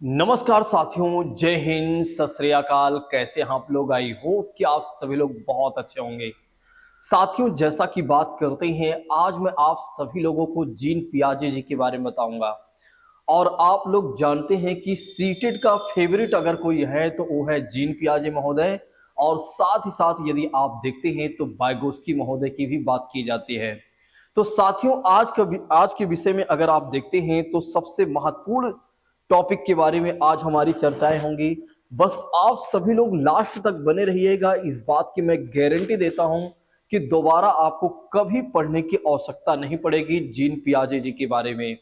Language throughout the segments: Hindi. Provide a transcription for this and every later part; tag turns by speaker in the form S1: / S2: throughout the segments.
S1: नमस्कार साथियों, जय हिंद, सत श्री अकाल। कैसे हैं आप लोग? आई होप कि आप सभी लोग बहुत अच्छे होंगे। साथियों, जैसा कि बात करते हैं, आज मैं आप सभी लोगों को जीन पियाजे जी के बारे में बताऊंगा। और आप लोग जानते हैं कि सीटेड का फेवरेट अगर कोई है तो वो है जीन पियाजे महोदय। और साथ ही साथ यदि आप देखते हैं तो वाइगोस्की महोदय की भी बात की जाती है। तो साथियों, आज के विषय में अगर आप देखते हैं तो सबसे महत्वपूर्ण टॉपिक के बारे में आज हमारी चर्चाएं होंगी। बस आप सभी लोग लास्ट तक बने रहिएगा। इस बात की मैं गारंटी देता हूं कि दोबारा आपको कभी पढ़ने की आवश्यकता नहीं पड़ेगी जीन पियाजे जी के बारे में।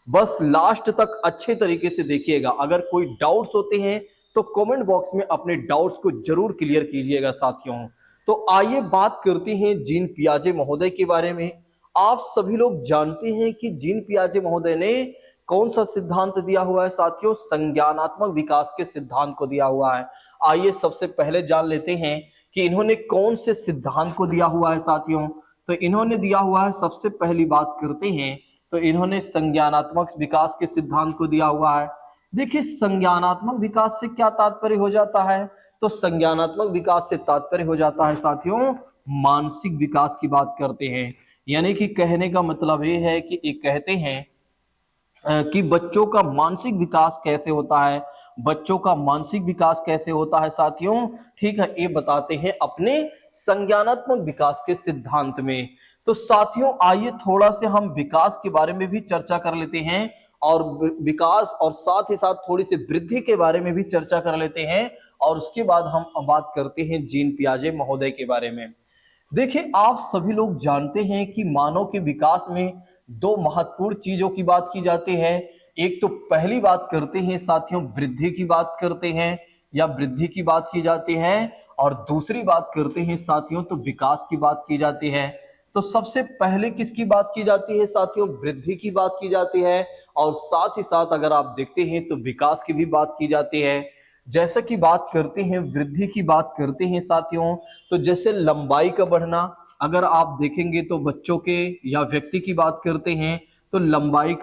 S1: बस लास्ट तक अच्छे तरीके से देखिएगा। अगर कोई डाउट्स होते हैं तो कमेंट बॉक्स में अपने डाउट्स को जरूर क्लियर कीजिएगा साथियों। तो आइए बात करते हैं जीन पियाजे महोदय के बारे में। आप सभी लोग जानते हैं कि जीन पियाजे महोदय ने कौन सा सिद्धांत दिया हुआ है साथियों? संज्ञानात्मक विकास के सिद्धांत को दिया हुआ है। आइए सबसे पहले जान लेते हैं कि इन्होंने कौन से सिद्धांत को दिया हुआ है साथियों। तो इन्होंने दिया हुआ है, सबसे पहली बात करते हैं तो इन्होंने संज्ञानात्मक विकास के सिद्धांत को दिया हुआ है। देखिए, संज्ञानात्मक विकास से क्या तात्पर्य हो जाता है? तो संज्ञानात्मक विकास से तात्पर्य हो जाता है साथियों मानसिक विकास की बात करते हैं। यानी कि कहने का मतलब ये है कि ये कहते हैं कि बच्चों का मानसिक विकास कैसे होता है। बच्चों का मानसिक विकास कैसे होता है साथियों? ठीक है, ये बताते हैं अपने संज्ञानात्मक विकास के सिद्धांत में। तो साथियों, आइए थोड़ा से हम विकास के बारे में भी चर्चा कर लेते हैं और विकास और साथ ही साथ थोड़ी सी वृद्धि के बारे में भी चर्चा कर लेते हैं। और उसके बाद हम बात करते हैं जीन पियाजे महोदय के बारे में। देखिए, आप सभी लोग जानते हैं कि मानव के विकास में दो महत्वपूर्ण चीजों की बात की जाती है। एक तो पहली बात करते हैं साथियों वृद्धि की बात करते हैं या वृद्धि की बात की जाती है। और दूसरी बात करते हैं साथियों तो विकास की बात की जाती है। तो सबसे पहले किसकी बात की जाती है साथियों? वृद्धि की बात की जाती है। और साथ ही साथ अगर आप देखते हैं तो विकास की भी बात की जाती है। जैसा कि बात करते हैं वृद्धि की बात करते हैं साथियों, तो जैसे लंबाई का बढ़ना, अगर आप देखेंगे तो बच्चों के या व्यक्ति की बात करते हैं तो लंबाई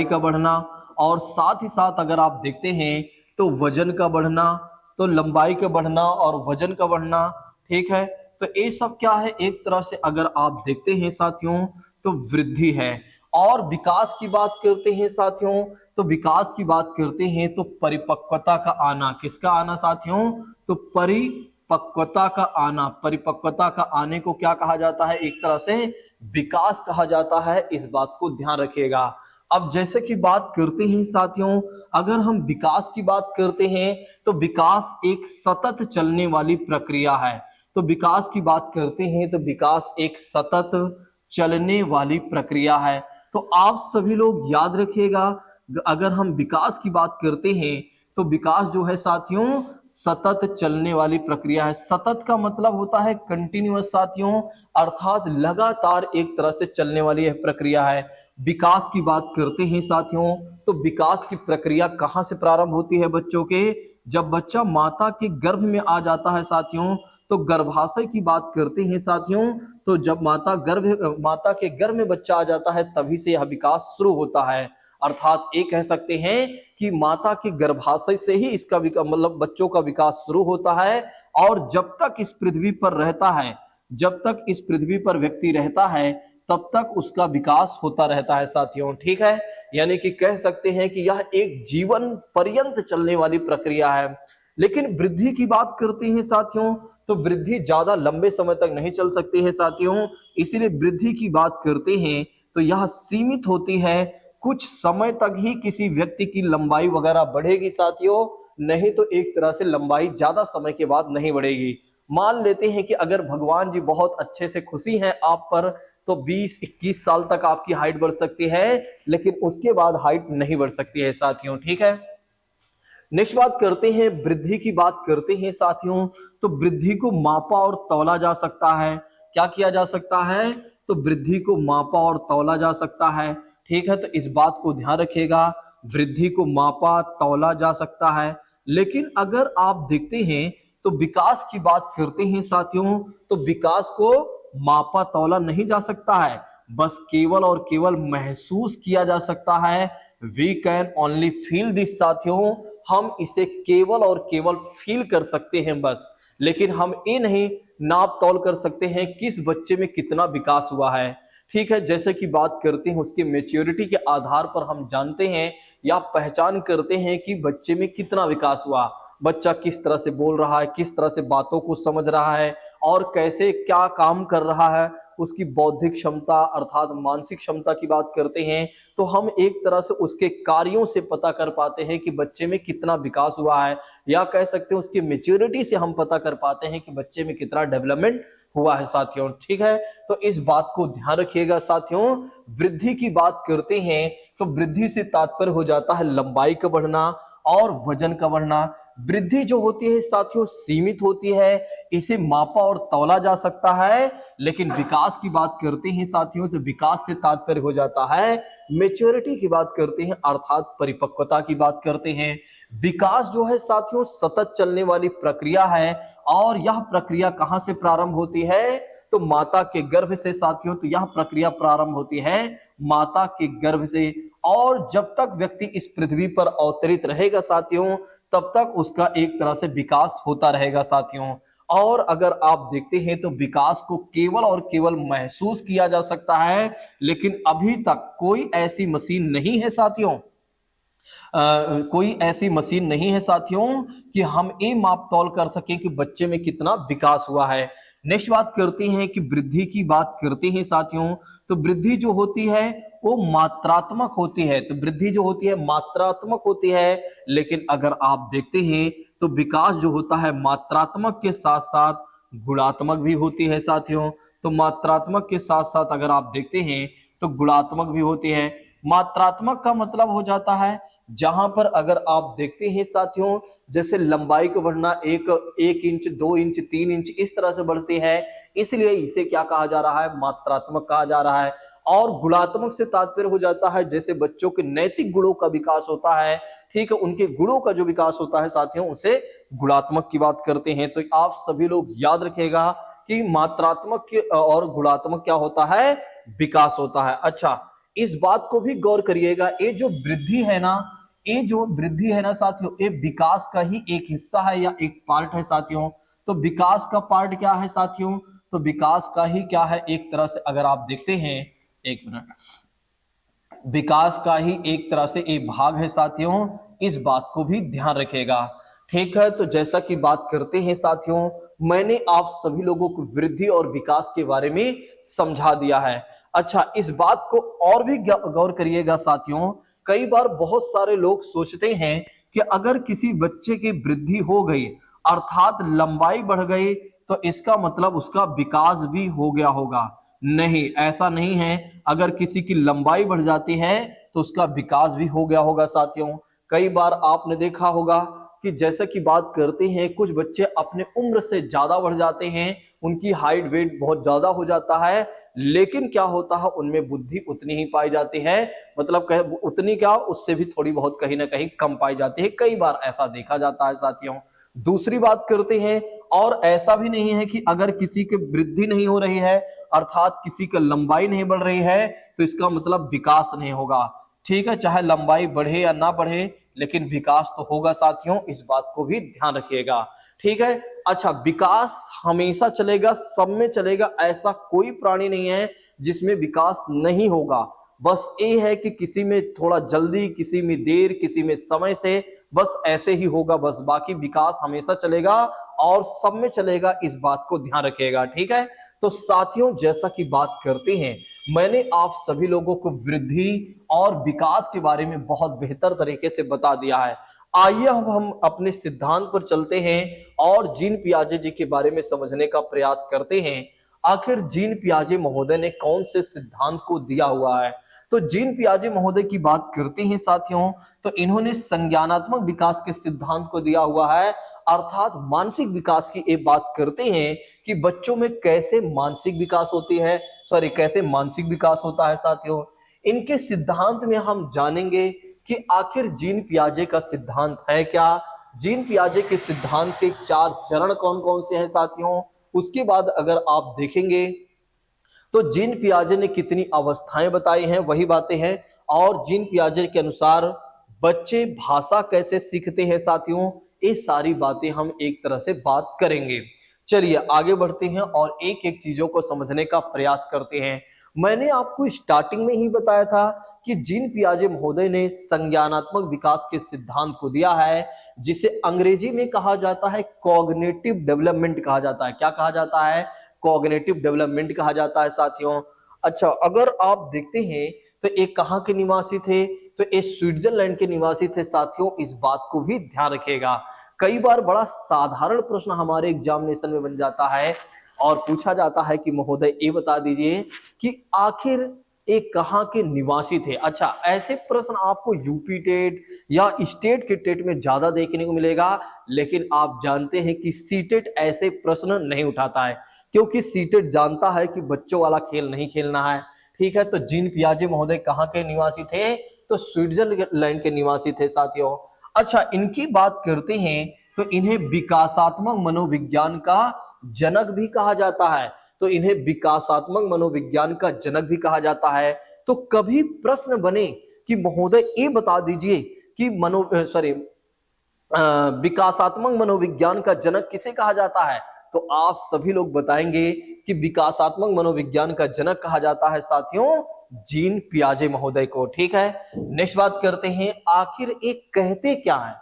S1: का बढ़ना। और साथ ही साथ अगर आप देखते हैं तो वजन का बढ़ना। तो लंबाई का बढ़ना और वजन का बढ़ना, ठीक है। तो ये सब क्या है? एक तरह से अगर आप देखते हैं साथियों तो वृद्धि है। और विकास की बात करते हैं साथियों, तो विकास की बात करते हैं तो परिपक्वता का आना। किसका आना साथियों? तो परिपक्वता का आना। परिपक्वता का आने को क्या कहा जाता है? एक तरह से विकास कहा जाता है। इस बात को ध्यान रखिएगा। अब जैसे कि बात करते हैं साथियों, अगर हम विकास की बात करते हैं तो विकास एक सतत चलने वाली प्रक्रिया है। तो विकास की बात करते हैं तो विकास एक सतत चलने वाली प्रक्रिया है। तो आप सभी लोग याद रखिएगा, अगर हम विकास की बात करते हैं तो विकास जो है साथियों सतत चलने वाली प्रक्रिया है। सतत का मतलब होता है कंटिन्यूअस साथियों, अर्थात लगातार एक तरह से चलने वाली यह प्रक्रिया है। विकास की बात करते हैं साथियों, तो विकास की प्रक्रिया कहां से प्रारंभ होती है बच्चों के? जब बच्चा माता के गर्भ में आ जाता है साथियों। तो गर्भाशय की बात करते हैं साथियों, तो जब माता के गर्भ में बच्चा आ जाता है तभी से यह विकास शुरू होता है। अर्थात ये कह सकते हैं कि माता के गर्भाशय से ही इसका मतलब बच्चों का विकास शुरू होता है। और जब तक इस पृथ्वी पर रहता है, जब तक इस पृथ्वी पर व्यक्ति रहता है तब तक उसका विकास होता रहता है साथियों, ठीक है। यानी कि कह सकते हैं कि यह एक जीवन पर्यंत चलने वाली प्रक्रिया है। लेकिन वृद्धि की बात करते हैं साथियों, तो वृद्धि ज्यादा लंबे समय तक नहीं चल सकती है साथियों। इसीलिए वृद्धि की बात करते हैं तो यह सीमित होती है। कुछ समय तक ही किसी व्यक्ति की लंबाई वगैरह बढ़ेगी साथियों, नहीं तो एक तरह से लंबाई ज्यादा समय के बाद नहीं बढ़ेगी। मान लेते हैं कि अगर भगवान जी बहुत अच्छे से खुशी हैं आप पर, तो 20-21 साल तक आपकी हाइट बढ़ सकती है, लेकिन उसके बाद हाइट नहीं बढ़ सकती है साथियों, ठीक है। नेक्स्ट बात करते हैं वृद्धि की बात करते हैं साथियों, तो वृद्धि को मापा और तौला जा सकता है। क्या किया जा सकता है? तो वृद्धि को मापा और तौला जा सकता है, ठीक है। तो इस बात को ध्यान रखिएगा, वृद्धि को मापा तौला जा सकता है। लेकिन अगर आप देखते हैं तो विकास की बात करते हैं साथियों, तो विकास को मापा तौला नहीं जा सकता है, बस केवल और केवल महसूस किया जा सकता है। We can only feel this साथियों, हम इसे केवल और केवल फील कर सकते हैं बस, लेकिन हम ये नहीं नाप तौल कर सकते हैं किस बच्चे में कितना विकास हुआ है। ठीक है, जैसे कि बात करते हैं उसकी मैच्योरिटी के आधार पर हम जानते हैं या पहचान करते हैं कि बच्चे में कितना विकास हुआ, बच्चा किस तरह से बोल रहा है, किस तरह से बातों को समझ रहा है और कैसे क्या काम कर रहा है, उसकी बौद्धिक क्षमता अर्थात मानसिक क्षमता की बात करते हैं तो हम एक तरह से उसके कार्यों से पता कर पाते हैं कि बच्चे में कितना विकास हुआ है, या कह सकते हैं उसकी मैच्योरिटी से हम पता कर पाते हैं कि बच्चे में कितना डेवलपमेंट हुआ है साथियों। ठीक है, तो इस बात को ध्यान रखिएगा साथियों। वृद्धि की बात करते हैं तो वृद्धि से तात्पर्य हो जाता है लंबाई का बढ़ना और वजन का बढ़ना। वृद्धि जो होती है साथियों सीमित होती है, इसे मापा और तौला जा सकता है, लेकिन विकास की बात करते हैं साथियों तो विकास से तात्पर्य हो जाता है मैच्योरिटी की बात करते हैं अर्थात परिपक्वता की बात करते हैं। विकास जो है साथियों सतत चलने वाली प्रक्रिया है, और यह प्रक्रिया कहां से प्रारंभ होती है तो माता के गर्भ से साथियों। तो यह प्रक्रिया प्रारंभ होती है माता के गर्भ से, और जब तक व्यक्ति इस पृथ्वी पर अवतरित रहेगा साथियों तब तक उसका एक तरह से विकास होता रहेगा साथियों। और अगर आप देखते हैं तो विकास को केवल और केवल महसूस किया जा सकता है, लेकिन अभी तक कोई ऐसी मशीन नहीं है साथियों, कोई ऐसी मशीन नहीं है साथियों कि हम ये माप तौल कर सकें कि बच्चे में कितना विकास हुआ है। नेक्स्ट बात करते हैं कि वृद्धि की बात करते हैं साथियों, तो वृद्धि जो होती है वो मात्रात्मक होती है। तो वृद्धि जो होती है मात्रात्मक होती है, लेकिन अगर आप देखते हैं तो विकास जो होता है मात्रात्मक के साथ साथ गुणात्मक भी होती है साथियों। तो मात्रात्मक के साथ साथ अगर आप देखते हैं तो गुणात्मक भी होती है। मात्रात्मक का मतलब हो जाता है जहां पर अगर आप देखते हैं साथियों जैसे लंबाई को बढ़ना एक इंच 2 इंच 3 इंच इस तरह से बढ़ती है, इसलिए इसे क्या कहा जा रहा है मात्रात्मक कहा जा रहा है। और गुणात्मक से तात्पर्य हो जाता है जैसे बच्चों के नैतिक गुणों का विकास होता है, ठीक है, उनके गुणों का जो विकास होता है साथियों उसे गुणात्मक की बात करते हैं। तो आप सभी लोग याद रखेगा कि मात्रात्मक और गुणात्मक क्या होता है विकास होता है। अच्छा, इस बात को भी गौर करिएगा ये जो वृद्धि है ना, ये जो वृद्धि है ना साथियों ये विकास का ही एक हिस्सा है या एक पार्ट है साथियों। तो विकास का पार्ट क्या है साथियों, तो विकास का ही क्या है एक तरह से अगर आप देखते हैं, एक मिनट, विकास का ही एक तरह से एक भाग है साथियों, इस बात को भी ध्यान रखेगा। ठीक है, तो जैसा कि बात करते हैं साथियों मैंने आप सभी लोगों को वृद्धि और विकास के बारे में समझा दिया है। अच्छा, इस बात को और भी गौर करिएगा साथियों, कई बार बहुत सारे लोग सोचते हैं कि अगर किसी बच्चे की वृद्धि हो गई अर्थात लंबाई बढ़ गई तो इसका मतलब उसका विकास भी हो गया होगा। नहीं, ऐसा नहीं है। अगर किसी की लंबाई बढ़ जाती है तो उसका विकास भी हो गया होगा साथियों। कई बार आपने देखा होगा कि जैसे कि बात करते हैं कुछ बच्चे अपने उम्र से ज्यादा बढ़ जाते हैं, उनकी हाइट वेट बहुत ज्यादा हो जाता है, लेकिन क्या होता है उनमें बुद्धि उतनी ही पाई जाती है, मतलब उतनी क्या उससे भी थोड़ी बहुत कहीं ना कहीं कम पाई जाती है। कई बार ऐसा देखा जाता है साथियों। दूसरी बात करते हैं, और ऐसा भी नहीं है कि अगर किसी की वृद्धि नहीं हो रही है अर्थात किसी की लंबाई नहीं बढ़ रही है तो इसका मतलब विकास नहीं होगा। ठीक है, चाहे लंबाई बढ़े या ना बढ़े लेकिन विकास तो होगा साथियों, इस बात को भी ध्यान रखिएगा। ठीक है, अच्छा, विकास हमेशा चलेगा, सब में चलेगा, ऐसा कोई प्राणी नहीं है जिसमें विकास नहीं होगा। बस ये है कि किसी में थोड़ा जल्दी, किसी में देर, किसी में समय से, बस ऐसे ही होगा बस, बाकी विकास हमेशा चलेगा और सब में चलेगा, इस बात को ध्यान रखिएगा। ठीक है, तो साथियों जैसा कि बात करते हैं मैंने आप सभी लोगों को वृद्धि और विकास के बारे में बहुत बेहतर तरीके से बता दिया है। आइए अब हम अपने सिद्धांत पर चलते हैं और जीन पियाजे जी के बारे में समझने का प्रयास करते हैं। आखिर जीन पियाजे महोदय ने कौन से सिद्धांत को दिया हुआ है। तो जीन पियाजे महोदय की बात करते हैं साथियों तो इन्होंने संज्ञानात्मक विकास के सिद्धांत को दिया हुआ है, अर्थात मानसिक विकास की एक बात करते हैं कि बच्चों में कैसे मानसिक विकास होती है, कैसे मानसिक विकास होता है साथियों। इनके सिद्धांत में हम जानेंगे कि आखिर जीन पियाजे का सिद्धांत है क्या, जीन पियाजे के सिद्धांत के 4 चरण कौन कौन से हैं साथियों। उसके बाद अगर आप देखेंगे तो जीन पियाजे ने कितनी अवस्थाएं बताई हैं वही बातें हैं। और जीन पियाजे के अनुसार बच्चे भाषा कैसे सीखते हैं साथियों, ये सारी बातें हम एक तरह से बात करेंगे। चलिए आगे बढ़ते हैं और एक एक चीजों को समझने का प्रयास करते हैं। मैंने आपको स्टार्टिंग में ही बताया था कि जीन पियाजे महोदय ने संज्ञानात्मक विकास के सिद्धांत को दिया है, जिसे अंग्रेजी में कहा जाता है कॉग्निटिव डेवलपमेंट कहा जाता है। क्या कहा जाता है? कॉग्निटिव डेवलपमेंट कहा जाता है साथियों। अच्छा, अगर आप देखते हैं तो एक कहाँ के निवासी थे? तो ये स्विट्जरलैंड के निवासी थे साथियों। इस बात को भी ध्यान रखिएगा। कई बार बड़ा साधारण प्रश्न हमारे एग्जामिनेशन में बन जाता है और पूछा जाता है कि महोदय ये बता दीजिए कि आखिर एक कहाँ के निवासी थे। अच्छा, ऐसे प्रश्न आपको यूपी टेट या स्टेट के टेट में ज्यादा देखने को मिलेगा, लेकिन आप जानते हैं कि सीटेट ऐसे प्रश्न नहीं उठाता है, क्योंकि सीटेट जानता है कि बच्चों वाला खेल नहीं खेलना है। ठीक है, तो जीन पियाजे महोदय कहाँ के निवासी थे? तो स्विट्जरलैंड के निवासी थे साथियों। अच्छा, इनकी बात करते हैं तो इन्हें विकासात्मक मनोविज्ञान का जनक भी कहा जाता है। तो इन्हें विकासात्मक मनोविज्ञान का जनक भी कहा जाता है। तो कभी प्रश्न बने कि महोदय ये बता दीजिए कि विकासात्मक मनोविज्ञान का जनक किसे कहा जाता है, तो आप सभी लोग बताएंगे कि विकासात्मक मनोविज्ञान का जनक कहा जाता है साथियों जीन पियाजे महोदय को। ठीक है, नेक्स्ट बात करते हैं, आखिर एक कहते क्या है?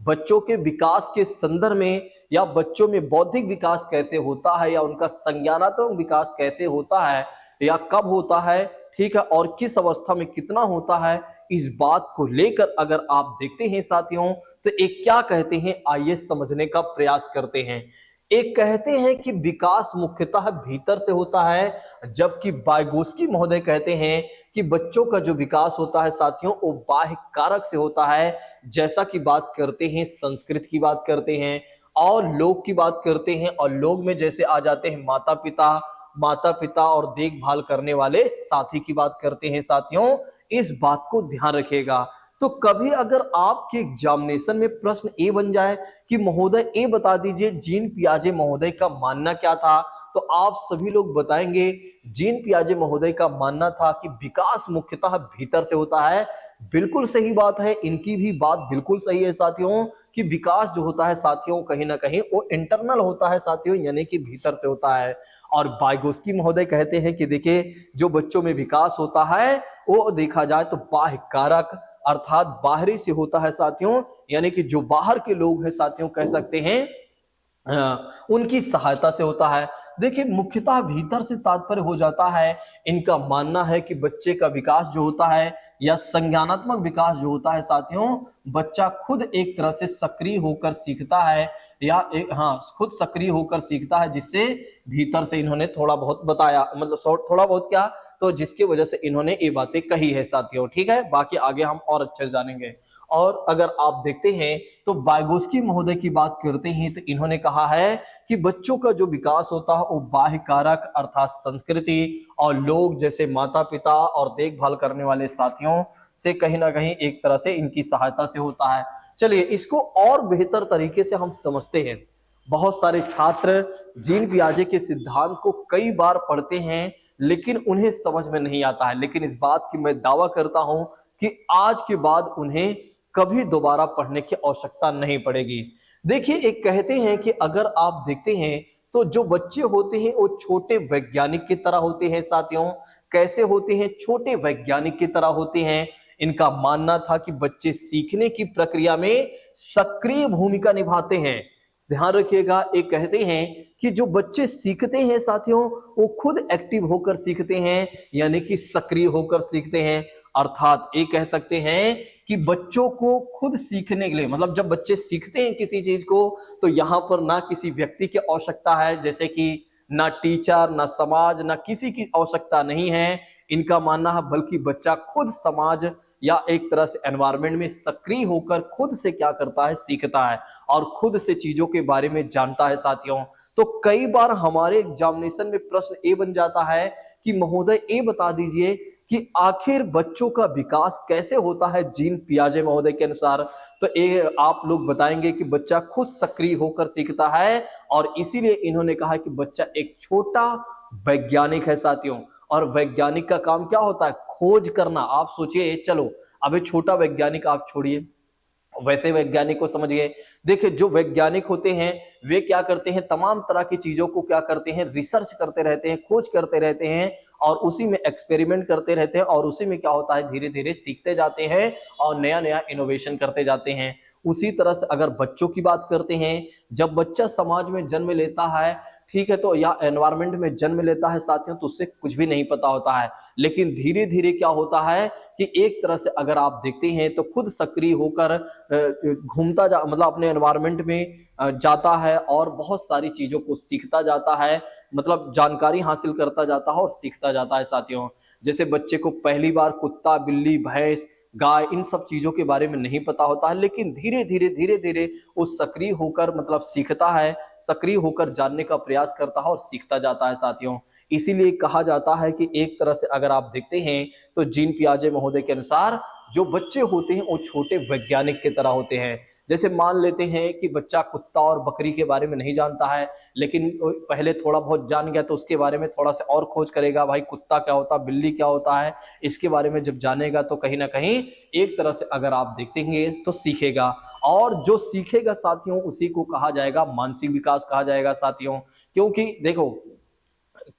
S1: बच्चों के विकास के संदर्भ में, या बच्चों में बौद्धिक विकास कैसे होता है, या उनका संज्ञानात्मक विकास कैसे होता है, या कब होता है, ठीक है, और किस अवस्था में कितना होता है, इस बात को लेकर अगर आप देखते हैं साथियों तो एक क्या कहते हैं, आइए समझने का प्रयास करते हैं। एक कहते हैं कि विकास मुख्यतः भीतर से होता है, जबकि वाइगोस्की महोदय कहते हैं कि बच्चों का जो विकास होता है साथियों वो बाह्य कारक से होता है। जैसा कि बात करते हैं संस्कृत की बात करते हैं और लोग की बात करते हैं, और लोग में जैसे आ जाते हैं माता पिता और देखभाल करने वाले साथी की बात करते हैं साथियों। इस बात को ध्यान रखिएगा। तो कभी अगर आपके एग्जामिनेशन में प्रश्न ए बन जाए कि महोदय ए बता दीजिए जीन पियाजे महोदय का मानना क्या था, तो आप सभी लोग बताएंगे जीन पियाजे महोदय का मानना था कि विकास मुख्यतः भीतर से होता है। बिल्कुल सही बात है, इनकी भी बात बिल्कुल सही है साथियों कि विकास जो होता है साथियों कहीं ना कहीं वो इंटरनल होता है साथियों, यानी कि भीतर से होता है। और वाइगोस्की महोदय कहते हैं कि देखिए जो बच्चों में विकास होता है वो देखा जाए तो बाह्य कारक अर्थात बाहरी से होता है साथियों, यानी कि जो बाहर के लोग हैं साथियों कह सकते हैं उनकी सहायता से होता है। देखिए मुख्यतः भीतर से तात्पर्य हो जाता है, इनका मानना है कि बच्चे का विकास जो होता है या संज्ञानात्मक विकास जो होता है साथियों, बच्चा खुद एक तरह से सक्रिय होकर सीखता है, या खुद सक्रिय होकर सीखता है, जिससे भीतर से इन्होंने थोड़ा बहुत बताया, मतलब थोड़ा बहुत क्या, तो जिसकी वजह से इन्होंने ये बातें कही है साथियों। ठीक है, बाकी आगे हम और अच्छे से जानेंगे। और अगर आप देखते हैं तो वाइगोस्की महोदय की बात करते हैं तो इन्होंने कहा है कि बच्चों का जो विकास होता है वो बाह्य कारक अर्थात संस्कृति और लोग जैसे माता पिता और देखभाल करने वाले साथियों से कहीं ना कहीं एक तरह से इनकी सहायता से होता है। चलिए इसको और बेहतर तरीके से हम समझते हैं। बहुत सारे छात्र जीन पियाजे के सिद्धांत को कई बार पढ़ते हैं लेकिन उन्हें समझ में नहीं आता है, लेकिन इस बात की मैं दावा करता हूं कि आज के बाद उन्हें कभी दोबारा पढ़ने की आवश्यकता नहीं पड़ेगी। देखिए एक कहते हैं कि अगर आप देखते हैं तो जो बच्चे होते हैं वो छोटे वैज्ञानिक की तरह होते हैं साथियों। कैसे होते हैं? छोटे वैज्ञानिक की तरह होते हैं। इनका मानना था कि बच्चे सीखने की प्रक्रिया में सक्रिय भूमिका निभाते हैं। ध्यान रखिएगा, एक कहते हैं कि जो बच्चे सीखते हैं साथियों वो खुद एक्टिव होकर सीखते हैं, यानी कि सक्रिय होकर सीखते हैं। अर्थात ये कह सकते हैं कि बच्चों को खुद सीखने के लिए, मतलब जब बच्चे सीखते हैं किसी चीज को तो यहाँ पर ना किसी व्यक्ति की आवश्यकता है, जैसे कि ना टीचर ना समाज ना किसी की आवश्यकता नहीं है इनका मानना है, बल्कि बच्चा खुद समाज या एक तरह से एनवायरनमेंट में सक्रिय होकर खुद से क्या करता है, सीखता है और खुद से चीजों के बारे में जानता है साथियों। तो कई बार हमारे एग्जामिनेशन में प्रश्न ए बन जाता है कि महोदय ये बता दीजिए कि आखिर बच्चों का विकास कैसे होता है जीन पियाजे महोदय के अनुसार। तो आप लोग बताएंगे कि बच्चा खुद सक्रिय होकर सीखता है, और इसीलिए इन्होंने कहा कि बच्चा एक छोटा वैज्ञानिक है साथियों। और वैज्ञानिक का काम क्या होता है? खोज करना। आप सोचिए, चलो अबे छोटा वैज्ञानिक आप छोड़िए, वैसे वैज्ञानिक को समझिए। देखिए जो वैज्ञानिक होते हैं वे क्या करते हैं, तमाम तरह की चीजों को क्या करते हैं, रिसर्च करते रहते हैं, खोज करते रहते हैं, और उसी में एक्सपेरिमेंट करते रहते हैं, और उसी में क्या होता है, धीरे धीरे सीखते जाते हैं और नया नया इनोवेशन करते जाते हैं। उसी तरह से अगर बच्चों की बात करते हैं, जब बच्चा समाज में जन्म लेता है, ठीक है, तो या एनवायरमेंट में जन्म लेता है साथियों, तो उससे कुछ भी नहीं पता होता है। लेकिन धीरे धीरे क्या होता है कि एक तरह से अगर आप देखते हैं तो खुद सक्रिय होकर घूमता जा, मतलब अपने एनवायरमेंट में जाता है और बहुत सारी चीजों को सीखता जाता है, मतलब जानकारी हासिल करता जाता है और सीखता जाता है साथियों। जैसे बच्चे को पहली बार कुत्ता, बिल्ली, भैंस, गाय, इन सब चीजों के बारे में नहीं पता होता है, लेकिन धीरे धीरे वो सक्रिय होकर मतलब सीखता है, सक्रिय होकर जानने का प्रयास करता है और सीखता जाता है साथियों। इसीलिए कहा जाता है कि एक तरह से अगर आप देखते हैं तो जीन पियाजे महोदय के अनुसार जो बच्चे होते हैं वो छोटे वैज्ञानिक की तरह होते हैं। जैसे मान लेते हैं कि बच्चा कुत्ता और बकरी के बारे में नहीं जानता है, लेकिन पहले थोड़ा बहुत जान गया तो उसके बारे में थोड़ा सा और खोज करेगा, भाई कुत्ता क्या होता है, बिल्ली क्या होता है, इसके बारे में जब जानेगा तो कहीं ना कहीं एक तरह से अगर आप देखेंगे तो सीखेगा। और जो सीखेगा साथियों उसी को कहा जाएगा मानसिक विकास कहा जाएगा साथियों। क्योंकि देखो,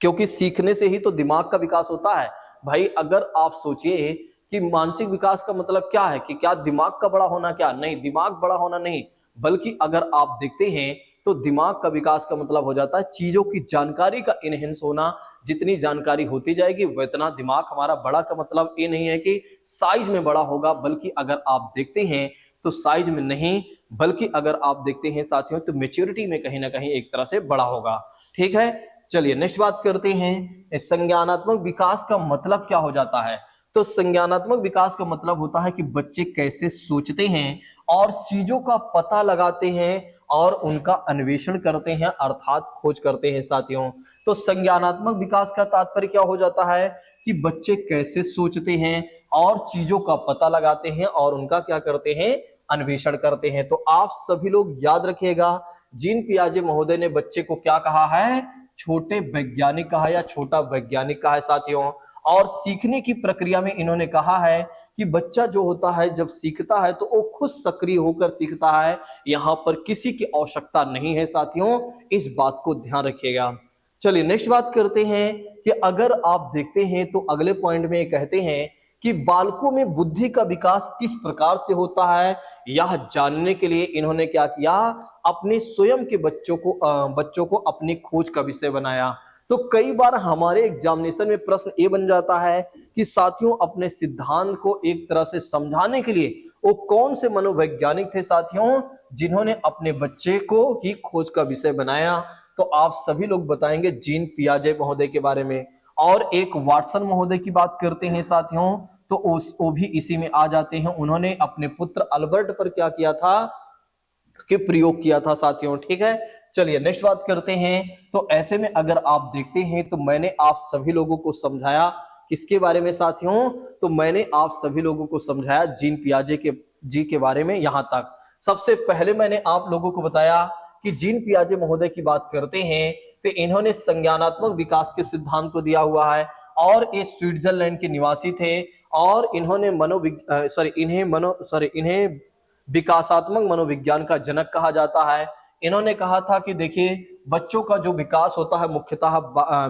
S1: क्योंकि सीखने से ही तो दिमाग का विकास होता है भाई। अगर आप सोचिए कि मानसिक विकास का मतलब क्या है, कि क्या दिमाग का बड़ा होना, क्या नहीं, दिमाग बड़ा होना नहीं, बल्कि अगर आप देखते हैं तो दिमाग का विकास का मतलब हो जाता है चीजों की जानकारी का इनहेंस होना। जितनी जानकारी होती जाएगी उतना दिमाग हमारा बड़ा, का मतलब ये नहीं है कि साइज में बड़ा होगा, बल्कि अगर आप देखते हैं तो साइज में नहीं, बल्कि अगर आप देखते हैं साथियों तो मेच्योरिटी में कहीं ना कहीं एक तरह से बड़ा होगा। ठीक है, चलिए नेक्स्ट बात करते हैं, संज्ञानात्मक विकास का मतलब क्या हो जाता है। तो संज्ञानात्मक विकास का मतलब होता है कि बच्चे कैसे सोचते हैं और चीजों का पता लगाते हैं और उनका अन्वेषण करते हैं, अर्थात खोज करते हैं साथियों। तो संज्ञानात्मक विकास का तात्पर्य क्या हो जाता है कि बच्चे कैसे सोचते हैं और चीजों का पता लगाते हैं और उनका क्या करते हैं, अन्वेषण करते हैं। तो आप सभी लोग याद रखिएगा, जीन पियाजे महोदय ने बच्चे को क्या कहा है, छोटे वैज्ञानिक कहा या छोटा वैज्ञानिक कहा है साथियों। और सीखने की प्रक्रिया में इन्होंने कहा है कि बच्चा जो होता है जब सीखता है तो वो खुद सक्रिय होकर सीखता है, यहां पर किसी की आवश्यकता नहीं है साथियों, इस बात को ध्यान रखिएगा। चलिए नेक्स्ट बात करते हैं कि अगर आप देखते हैं तो अगले पॉइंट में कहते हैं कि बालकों में बुद्धि का विकास किस प्रकार से होता है, यह जानने के लिए इन्होंने क्या किया, अपने स्वयं के बच्चों को अपनी खोज का विषय बनाया। तो कई बार हमारे एग्जामिनेशन में प्रश्न ये बन जाता है कि साथियों अपने सिद्धांत को एक तरह से समझाने के लिए वो कौन से मनोवैज्ञानिक थे साथियों जिन्होंने अपने बच्चे को ही खोज का विषय बनाया। तो आप सभी लोग बताएंगे जीन पियाजे महोदय के बारे में। और एक वाटसन महोदय की बात करते हैं साथियों, तो वो भी इसी में आ जाते हैं। उन्होंने अपने पुत्र अल्बर्ट पर क्या किया था, कि प्रयोग किया था साथियों। ठीक है, चलिए नेक्स्ट बात करते हैं। तो ऐसे में अगर आप देखते हैं तो मैंने आप सभी लोगों को समझाया किसके बारे में साथियों, तो मैंने आप सभी लोगों को समझाया जीन पियाजे के बारे में। यहां तक सबसे पहले मैंने आप लोगों को बताया कि जीन पियाजे महोदय की बात करते हैं तो इन्होंने संज्ञानात्मक विकास के सिद्धांत को दिया हुआ है, और ये स्विट्जरलैंड के निवासी थे, और इन्होंने इन्हें विकासात्मक मनोविज्ञान का जनक कहा जाता है। इन्होंने कहा था कि देखिए बच्चों का जो विकास होता है मुख्यतः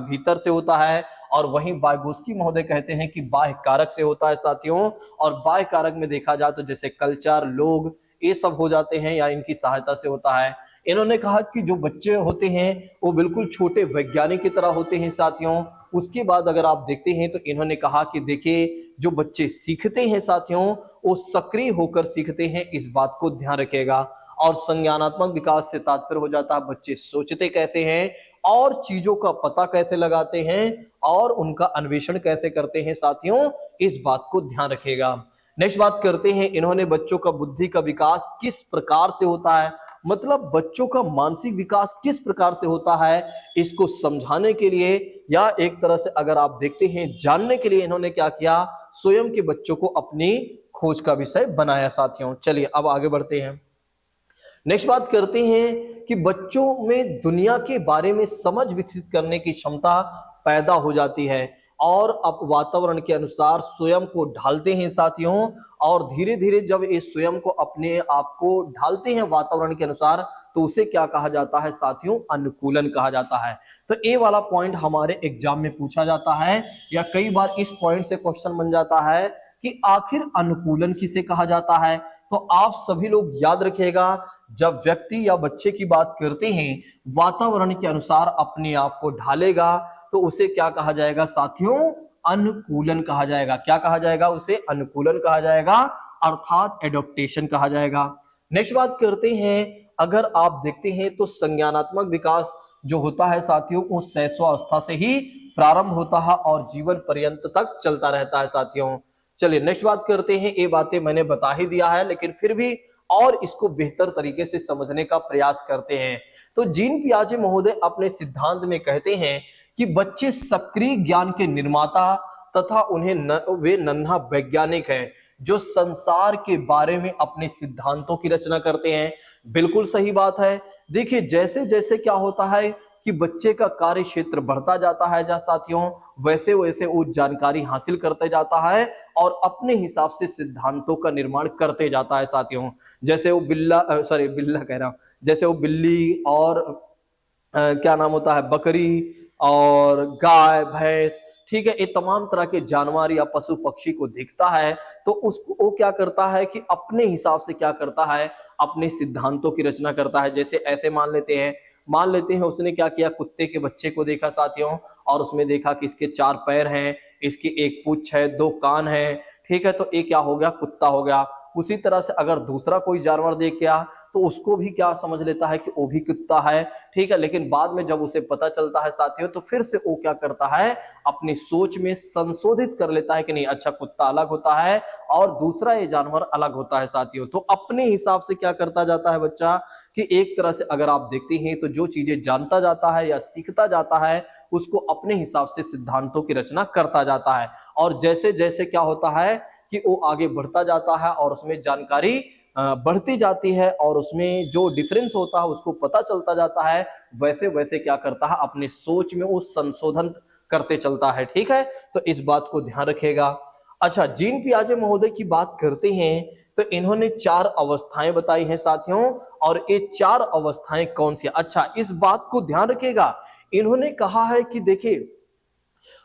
S1: भीतर से होता है, और वहीं वाइगोस्की महोदय कहते हैं कि बाह्य कारक से होता है साथियों। और बाह्य कारक में देखा जाए तो जैसे कल्चर, लोग, ये सब हो जाते हैं या इनकी सहायता से होता है। इन्होंने कहा कि जो बच्चे होते हैं वो बिल्कुल छोटे वैज्ञानिक की तरह होते हैं साथियों। उसके बाद अगर आप देखते हैं तो इन्होंने कहा कि देखिए जो बच्चे सीखते हैं साथियों वो सक्रिय होकर सीखते हैं, इस बात को ध्यान रखिएगा। और संज्ञानात्मक विकास से तात्पर्य हो जाता है बच्चे सोचते कैसे हैं और चीजों का पता कैसे लगाते हैं और उनका अन्वेषण कैसे करते हैं साथियों, इस बात को ध्यान रखिएगा। नेक्स्ट बात करते हैं, इन्होंने बच्चों का बुद्धि का विकास किस प्रकार से होता है मतलब बच्चों का मानसिक विकास किस प्रकार से होता है, इसको समझाने के लिए या एक तरह से अगर आप देखते हैं जानने के लिए इन्होंने क्या किया, स्वयं के बच्चों को अपनी खोज का विषय बनाया साथियों। चलिए अब आगे बढ़ते हैं। नेक्स्ट बात करते हैं कि बच्चों में दुनिया के बारे में समझ विकसित करने की क्षमता पैदा हो जाती है और अब वातावरण के अनुसार स्वयं को ढालते हैं साथियों। और धीरे धीरे जब ये स्वयं को अपने आप को ढालते हैं वातावरण के अनुसार तो उसे क्या कहा जाता है साथियों, अनुकूलन कहा जाता है। तो ये वाला पॉइंट हमारे एग्जाम में पूछा जाता है या कई बार इस पॉइंट से क्वेश्चन बन जाता है कि आखिर अनुकूलन किसे कहा जाता है। तो आप सभी लोग याद रखिएगा, जब व्यक्ति या बच्चे की बात करते हैं वातावरण के अनुसार अपने आप को ढालेगा तो उसे क्या कहा जाएगा साथियों, अनुकूलन कहा जाएगा। क्या कहा जाएगा, उसे अनुकूलन कहा जाएगा अर्थात एडॉप्टेशन कहा जाएगा। नेक्स्ट बात करते हैं, अगर आप देखते हैं तो संज्ञानात्मक विकास जो होता है साथियों वो शैशवावस्था से ही प्रारंभ होता है और जीवन पर्यंत तक चलता रहता है साथियों। चलिए नेक्स्ट बात करते हैं, ये बातें मैंने बता ही दिया है लेकिन फिर भी और इसको बेहतर तरीके से समझने का प्रयास करते हैं। तो जीन पियाजे महोदय अपने सिद्धांत में कहते हैं कि बच्चे सक्रिय ज्ञान के निर्माता तथा वे नन्हा वैज्ञानिक हैं जो संसार के बारे में अपने सिद्धांतों की रचना करते हैं। बिल्कुल सही बात है। देखिए जैसे जैसे क्या होता है कि बच्चे का कार्य क्षेत्र बढ़ता जाता है जा साथियों, वैसे वैसे वो जानकारी हासिल करते जाता है और अपने हिसाब से सिद्धांतों का निर्माण करते जाता है साथियों। जैसे वो बिल्ला कह रहा हूं, जैसे वो बिल्ली और क्या नाम होता है, बकरी और गाय भैंस, ठीक है, ये तमाम तरह के जानवर या पशु पक्षी को देखता है तो उसको वो क्या करता है कि अपने हिसाब से क्या करता है, अपने सिद्धांतों की रचना करता है। जैसे ऐसे मान लेते हैं उसने क्या किया, कुत्ते के बच्चे को देखा साथियों और उसमें देखा कि इसके 4 पैर हैं, इसकी 1 पूंछ है, 2 कान है, ठीक है, तो ये क्या हो गया, कुत्ता हो गया। उसी तरह से अगर दूसरा कोई जानवर देख गया तो उसको भी क्या समझ लेता है कि वो भी कुत्ता है, ठीक है। लेकिन बाद में जब उसे पता चलता है साथियों तो फिर से वो क्या करता है, अपनी सोच में संशोधित कर लेता है कि नहीं अच्छा कुत्ता अलग होता है और दूसरा ये जानवर अलग होता है साथियों। तो अपने हिसाब से क्या करता जाता है बच्चा कि एक तरह से अगर आप देखते हैं तो जो चीजें जानता जाता है या सीखता जाता है उसको अपने हिसाब से सिद्धांतों की रचना करता जाता है। और जैसे जैसे क्या होता है कि वो आगे बढ़ता जाता है और उसमें जानकारी बढ़ती जाती है और उसमें जो डिफरेंस होता है उसको पता चलता जाता है, वैसे वैसे क्या करता है अपनी सोच में वो संशोधन करते चलता है, ठीक है। तो इस बात को ध्यान रखेगा। अच्छा, जीन पियाजे महोदय की बात करते हैं तो इन्होंने 4 अवस्थाएं बताई हैं साथियों और ये 4 अवस्थाएं कौन सी, अच्छा इस बात को ध्यान रखेगा। इन्होंने कहा है कि देखिए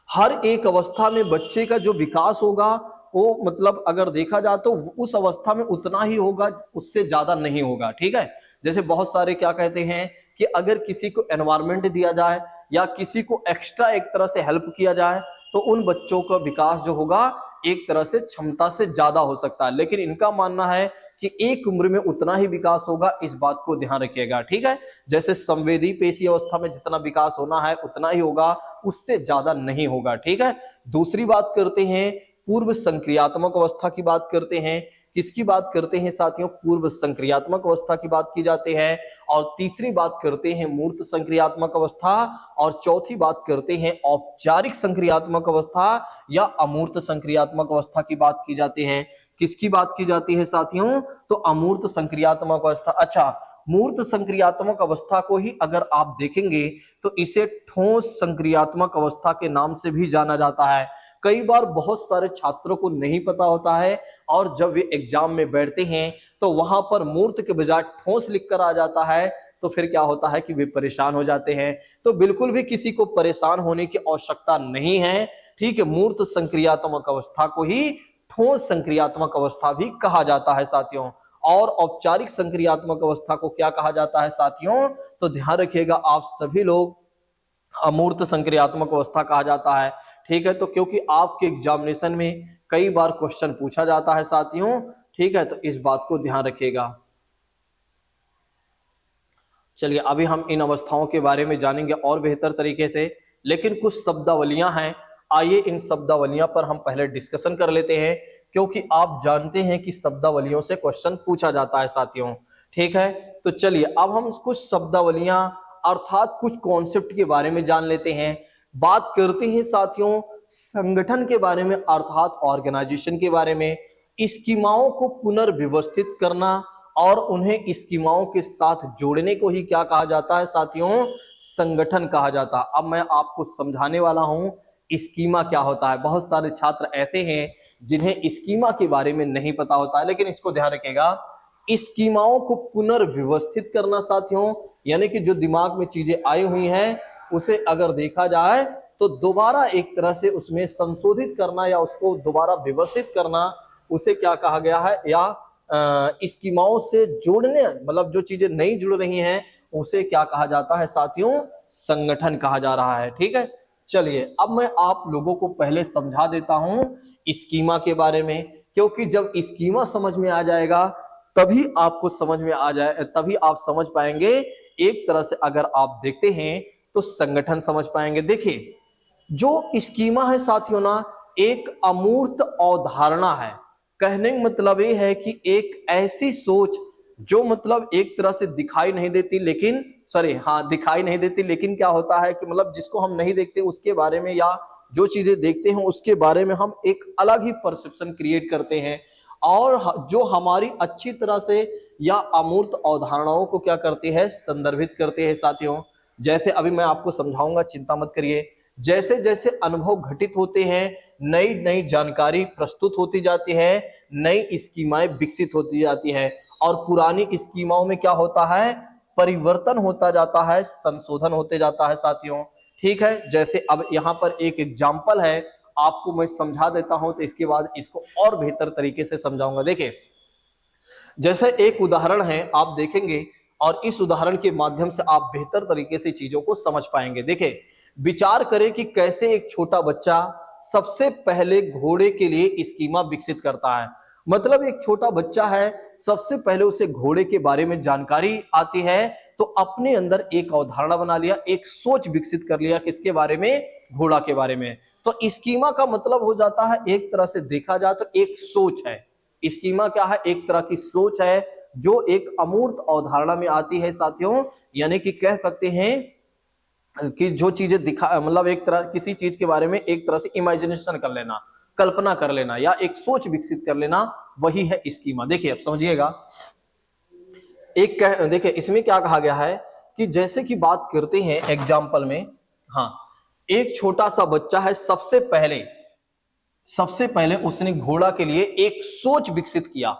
S1: हर एक अवस्था में बच्चे का जो विकास होगा वो मतलब अगर देखा जाए तो उस अवस्था में उतना ही होगा, उससे ज्यादा नहीं होगा, ठीक है। जैसे बहुत सारे क्या कहते हैं कि अगर किसी को एनवायरनमेंट दिया जाए या किसी को एक्स्ट्रा एक तरह से हेल्प किया जाए तो उन बच्चों का विकास जो होगा एक तरह से क्षमता से ज्यादा हो सकता है। लेकिन इनका मानना है कि एक उम्र में उतना ही विकास होगा, इस बात को ध्यान रखिएगा, ठीक है। जैसे संवेदी पेशी अवस्था में जितना विकास होना है उतना ही होगा, उससे ज्यादा नहीं होगा, ठीक है। दूसरी बात करते हैं पूर्व संक्रियात्मक अवस्था की बात करते हैं। किसकी बात करते हैं साथियों, पूर्व संक्रियात्मक अवस्था की बात की जाती है। और तीसरी बात करते हैं मूर्त संक्रियात्मक अवस्था और चौथी बात करते हैं औपचारिक संक्रियात्मक अवस्था या अमूर्त संक्रियात्मक अवस्था की बात की जाती है। किसकी बात की जाती है साथियों, तो अमूर्त संक्रियात्मक अवस्था। अच्छा, मूर्त संक्रियात्मक अवस्था को ही अगर आप देखेंगे तो इसे ठोस संक्रियात्मक अवस्था के नाम से भी जाना जाता है। कई बार बहुत सारे छात्रों को नहीं पता होता है और जब वे एग्जाम में बैठते हैं तो वहां पर मूर्त के बजाय ठोस लिखकर आ जाता है तो फिर क्या होता है कि वे परेशान हो जाते हैं। तो बिल्कुल भी किसी को परेशान होने की आवश्यकता नहीं है, ठीक है। मूर्त संक्रियात्मक अवस्था को ही ठोस संक्रियात्मक अवस्था भी कहा जाता है साथियों। और औपचारिक संक्रियात्मक अवस्था को क्या कहा जाता है साथियों, तो ध्यान रखिएगा आप सभी लोग, अमूर्त संक्रियात्मक अवस्था कहा जाता है, ठीक है। तो क्योंकि आपके एग्जामिनेशन में कई बार क्वेश्चन पूछा जाता है साथियों, ठीक है, तो इस बात को ध्यान रखिएगा। चलिए अभी हम इन अवस्थाओं के बारे में जानेंगे और बेहतर तरीके से, लेकिन कुछ शब्दावलियां हैं, आइए इन शब्दावलियां पर हम पहले डिस्कशन कर लेते हैं क्योंकि आप जानते हैं कि शब्दावलियों से क्वेश्चन पूछा जाता है साथियों, ठीक है, तो चलिए अब हम कुछ शब्दावलियां अर्थात कुछ कॉन्सेप्ट के बारे में जान लेते हैं। बात करते हैं साथियों संगठन के बारे में अर्थात ऑर्गेनाइजेशन के बारे में। स्कीमाओं को पुनर्व्यवस्थित करना और उन्हें स्कीमाओं के साथ जोड़ने को ही क्या कहा जाता है साथियों? संगठन कहा जाता है। अब मैं आपको समझाने वाला हूं स्कीमा क्या होता है। बहुत सारे छात्र ऐसे हैं जिन्हें स्कीमा के बारे में नहीं पता होता है, लेकिन इसको ध्यान रखिएगा, स्कीमाओं को पुनर्व्यवस्थित करना साथियों, यानी कि जो दिमाग में चीजें आई हुई हैं उसे अगर देखा जाए तो दोबारा एक तरह से उसमें संशोधित करना या उसको दोबारा व्यवस्थित करना, उसे क्या कहा गया है, या स्कीमाओं से जोड़ने, मतलब जो चीजें नहीं जुड़ रही हैं उसे क्या कहा जाता है साथियों? संगठन कहा जा रहा है। ठीक है, चलिए अब मैं आप लोगों को पहले समझा देता हूं स्कीमा के बारे में, क्योंकि जब स्कीमा समझ में आ जाएगा तभी आपको समझ में आ जाए, तभी आप समझ पाएंगे। एक तरह से अगर आप देखते हैं तो संगठन समझ पाएंगे। देखिए जो स्कीमा है साथियों ना, एक अमूर्त अवधारणा है। कहने का मतलब ये है कि एक ऐसी सोच जो मतलब एक तरह से दिखाई नहीं देती, लेकिन दिखाई नहीं देती, लेकिन क्या होता है कि मतलब जिसको हम नहीं देखते उसके बारे में, या जो चीजें देखते हैं उसके बारे में हम एक अलग ही परसेप्शन क्रिएट करते हैं, और जो हमारी अच्छी तरह से या अमूर्त अवधारणाओं को क्या करती है? संदर्भित करते हैं साथियों। जैसे अभी मैं आपको समझाऊंगा, चिंता मत करिए। जैसे जैसे अनुभव घटित होते हैं, नई नई जानकारी प्रस्तुत होती जाती है, नई स्कीमाएं विकसित होती जाती है, और पुरानी स्कीमाओं में क्या होता है? परिवर्तन होता जाता है, संशोधन होते जाता है साथियों। ठीक है, जैसे अब यहाँ पर एक एग्जाम्पल है, आपको मैं समझा देता हूं, तो इसके बाद इसको और बेहतर तरीके से समझाऊंगा। देखिए जैसे एक उदाहरण है, आप देखेंगे और इस उदाहरण के माध्यम से आप बेहतर तरीके से चीजों को समझ पाएंगे। देखिए विचार करें कि कैसे एक छोटा बच्चा सबसे पहले घोड़े के लिए स्कीमा विकसित करता है। मतलब एक छोटा बच्चा है, सबसे पहले उसे घोड़े के बारे में जानकारी आती है, तो अपने अंदर एक अवधारणा बना लिया, एक सोच विकसित कर लिया, किसके बारे में? घोड़ा के बारे में। तो स्कीमा का मतलब हो जाता है, एक तरह से देखा जाए तो एक सोच है। स्कीमा क्या है? एक तरह की सोच है जो एक अमूर्त अवधारणा में आती है साथियों, यानी कि कह सकते हैं कि जो चीजें दिखा, मतलब एक तरह किसी चीज के बारे में एक तरह से इमेजिनेशन कर लेना, कल्पना कर लेना, या एक सोच विकसित कर लेना, वही है स्कीमा। देखिए अब समझिएगा, देखिए इसमें क्या कहा गया है कि जैसे कि बात करते हैं एग्जाम्पल में, हाँ एक छोटा सा बच्चा है, सबसे पहले उसने घोड़ा के लिए एक सोच विकसित किया।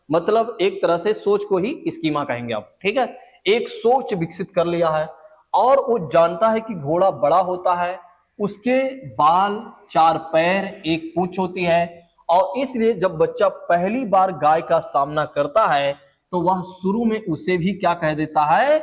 S1: मतलब एक तरह से सोच को ही स्कीमा कहेंगे आप। ठीक है, एक सोच विकसित कर लिया है, और वो जानता है कि घोड़ा बड़ा होता है, उसके बाल, 4 पैर, एक पूंछ होती है, और इसलिए जब बच्चा पहली बार गाय का सामना करता है तो वह शुरू में उसे भी क्या कह देता है?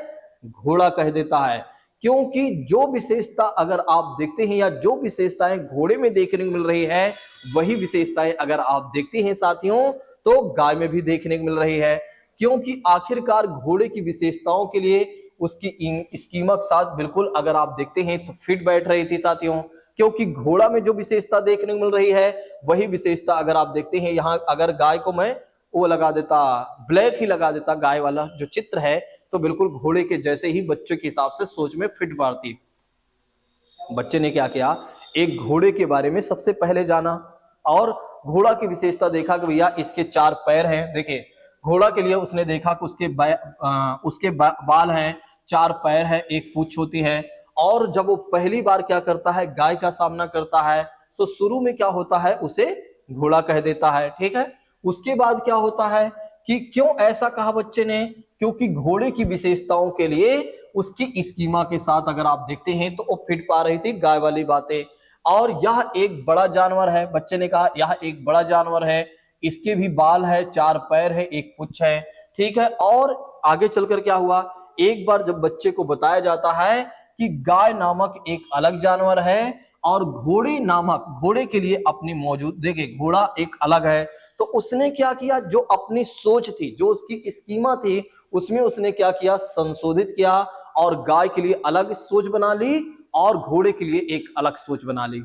S1: घोड़ा कह देता है। क्योंकि जो विशेषता अगर आप देखते हैं, या जो विशेषताएं घोड़े में देखने को मिल रही है, वही विशेषताएं अगर आप देखते हैं साथियों तो गाय में भी देखने को मिल रही है। क्योंकि आखिरकार घोड़े की विशेषताओं के लिए उसकी स्कीमा के साथ बिल्कुल अगर आप देखते हैं तो फिट बैठ रही थी साथियों। क्योंकि घोड़ा में जो विशेषता देखने को मिल रही है, वही विशेषता अगर आप देखते हैं यहाँ, अगर गाय को मैं वो लगा देता, ब्लैक ही लगा देता, गाय वाला जो चित्र है, तो बिल्कुल घोड़े के जैसे ही बच्चे के हिसाब से सोच में फिट बैठती। बच्चे ने क्या किया? एक घोड़े के बारे में सबसे पहले जाना, और घोड़ा की विशेषता देखा कि भैया इसके 4 पैर हैं। देखिए घोड़ा के लिए उसने देखा कि उसके बाल हैं, 4 पैर है, एक पूंछ होती है। और जब वो पहली बार क्या करता है? गाय का सामना करता है, तो शुरू में क्या होता है? उसे घोड़ा कह देता है। ठीक है, उसके बाद क्या होता है कि क्यों ऐसा कहा बच्चे ने? क्योंकि घोड़े की विशेषताओं के लिए उसकी स्कीमा के साथ अगर आप देखते हैं तो वो फिट पा रही थी गाय वाली बातें। और यह एक बड़ा जानवर है, बच्चे ने कहा यह एक बड़ा जानवर है, इसके भी बाल है, 4 पैर है, एक पुच्छ है। ठीक है, और आगे चलकर क्या हुआ? एक बार जब बच्चे को बताया जाता है कि गाय नामक एक अलग जानवर है, और घोड़े के लिए अपनी मौजूद, देखिए घोड़ा एक अलग है, तो उसने क्या किया? जो अपनी सोच थी, जो उसकी स्कीमा थी, उसमें उसने क्या किया? संशोधित किया, और गाय के लिए अलग सोच बना ली और घोड़े के लिए एक अलग सोच बना ली।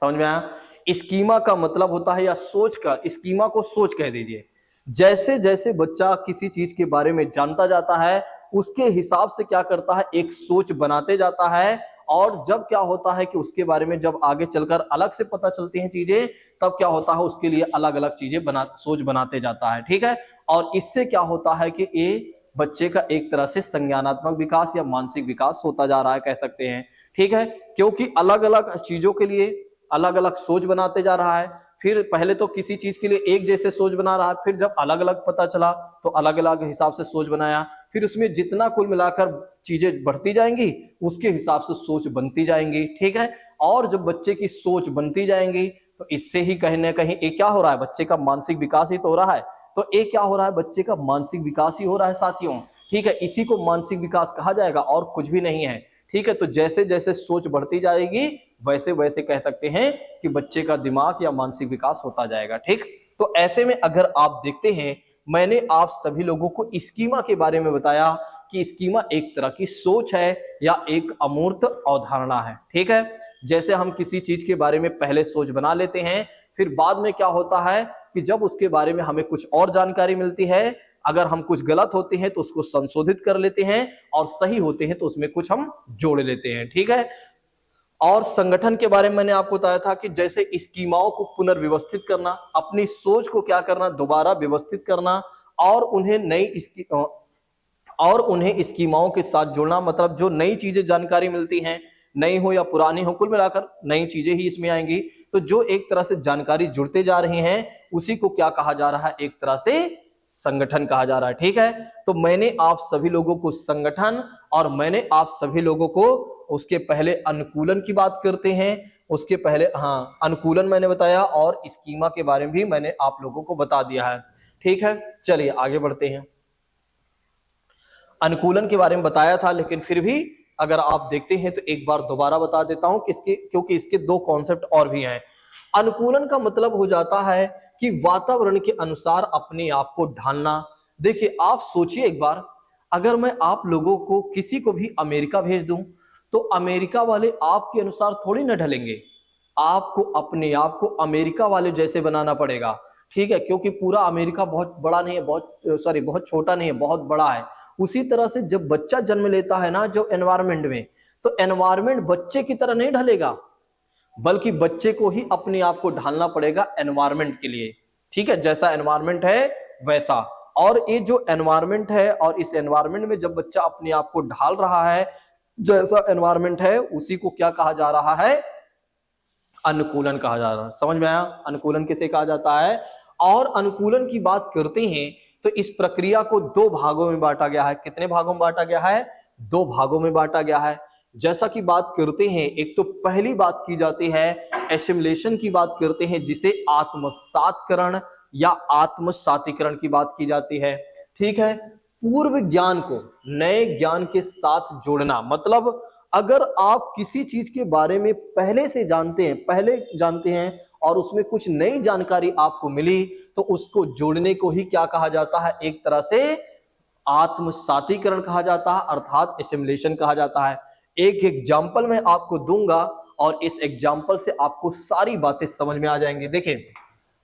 S1: समझ में आया? स्कीमा का मतलब होता है, या सोच का, स्कीमा को सोच कह दीजिए। जैसे जैसे बच्चा किसी चीज के बारे में जानता जाता है उसके हिसाब से क्या करता है, एक सोच बनाते जाता है। और जब क्या होता है कि उसके बारे में जब आगे चलकर अलग से पता चलती हैं चीजें, तब क्या होता है उसके लिए अलग अलग चीजें सोच बनाते जाता है। ठीक है, और इससे क्या होता है कि ये बच्चे का एक तरह से संज्ञानात्मक विकास या मानसिक विकास होता जा रहा है, कह सकते हैं। ठीक है, क्योंकि अलग अलग चीजों के लिए अलग अलग सोच बनाते जा रहा है। फिर पहले तो किसी चीज के लिए एक जैसे सोच बना रहा है, फिर जब अलग अलग पता चला तो अलग अलग हिसाब से सोच बनाया। फिर उसमें जितना कुल मिलाकर चीजें बढ़ती जाएंगी उसके हिसाब से सोच बनती जाएंगी। ठीक है, और जब बच्चे की सोच बनती जाएंगी तो इससे ही कहीं ना कहीं एक क्या हो रहा है, बच्चे का मानसिक विकास ही तो हो रहा है। तो एक क्या हो रहा है, बच्चे का मानसिक विकास ही हो रहा है साथियों। ठीक है, इसी को मानसिक विकास कहा जाएगा और कुछ भी नहीं है। ठीक है, तो जैसे जैसे सोच बढ़ती जाएगी वैसे वैसे कह सकते हैं कि बच्चे का दिमाग या मानसिक विकास होता जाएगा। ठीक, तो ऐसे में अगर आप देखते हैं, मैंने आप सभी लोगों को स्कीमा के बारे में बताया कि स्कीमा एक तरह की सोच है या एक अमूर्त अवधारणा है। ठीक है, जैसे हम किसी चीज के बारे में पहले सोच बना लेते हैं, फिर बाद में क्या होता है कि जब उसके बारे में हमें कुछ और जानकारी मिलती है, अगर हम कुछ गलत होते हैं तो उसको संशोधित कर लेते हैं और सही होते हैं तो उसमें कुछ हम जोड़ लेते हैं। ठीक है, और संगठन के बारे में मैंने आपको बताया था कि जैसे स्कीमाओं को पुनर्व्यवस्थित करना, अपनी सोच को क्या करना, दोबारा व्यवस्थित करना और उन्हें स्कीमाओं के साथ जोड़ना, मतलब जो नई चीजें जानकारी मिलती हैं, नई हो या पुरानी हो, कुल मिलाकर नई चीजें ही इसमें आएंगी। तो जो एक तरह से जानकारी जुड़ते जा रही हैं उसी को क्या कहा जा रहा है, एक तरह से संगठन कहा जा रहा है। ठीक है, तो मैंने आप सभी लोगों को संगठन और मैंने आप सभी लोगों को उसके पहले अनुकूलन की बात करते हैं, उसके पहले हाँ अनुकूलन मैंने बताया और स्कीमा के बारे में भी मैंने आप लोगों को बता दिया है। ठीक है, चलिए आगे बढ़ते हैं। अनुकूलन के बारे में बताया था लेकिन फिर भी अगर आप देखते हैं तो एक बार दोबारा बता देता हूं किसके, क्योंकि इसके दो कॉन्सेप्ट और भी हैं। अनुकूलन का मतलब हो जाता है कि वातावरण के अनुसार अपने आप को ढालना। देखिए आप सोचिए एक बार, अगर मैं आप लोगों को किसी को भी अमेरिका भेज दूं तो अमेरिका वाले आपके अनुसार थोड़ी ना ढलेंगे, आपको अपने आप को अमेरिका वाले जैसे बनाना पड़ेगा। ठीक है, क्योंकि पूरा अमेरिका बहुत बड़ा नहीं है, बहुत छोटा नहीं है, बहुत बड़ा है। उसी तरह से जब बच्चा जन्म लेता है ना जो एनवायरमेंट में, तो एनवायरमेंट बच्चे की तरह नहीं ढलेगा, बल्कि बच्चे को ही अपने आप को ढालना पड़ेगा एनवायरमेंट के लिए। ठीक है, जैसा एनवायरमेंट है वैसा। और ये जो एनवायरमेंट है और इस एनवायरमेंट में जब बच्चा अपने आप को ढाल रहा है, जैसा एनवायरमेंट है उसी को क्या कहा जा रहा है, अनुकूलन कहा जा रहा है। समझ में आया अनुकूलन किसे कहा जाता है? और अनुकूलन की बात करते हैं तो इस प्रक्रिया को दो भागों में बांटा गया है। कितने भागों में बांटा गया है? दो भागों में बांटा गया है। जैसा कि बात करते हैं, एक तो पहली बात की जाती है एसिमिलेशन की बात करते हैं, जिसे आत्मसातकरण या आत्मसातीकरण की बात की जाती है। ठीक है, पूर्व ज्ञान को नए ज्ञान के साथ जोड़ना, मतलब अगर आप किसी चीज के बारे में पहले जानते हैं और उसमें कुछ नई जानकारी आपको मिली तो उसको जोड़ने को ही क्या कहा जाता है, एक तरह से आत्मसातीकरण कहा जाता है, अर्थात एसिमिलेशन कहा जाता है। एक एग्जाम्पल मैं आपको दूंगा और इस एग्जाम्पल से आपको सारी बातें समझ में आ जाएंगी। देखिए,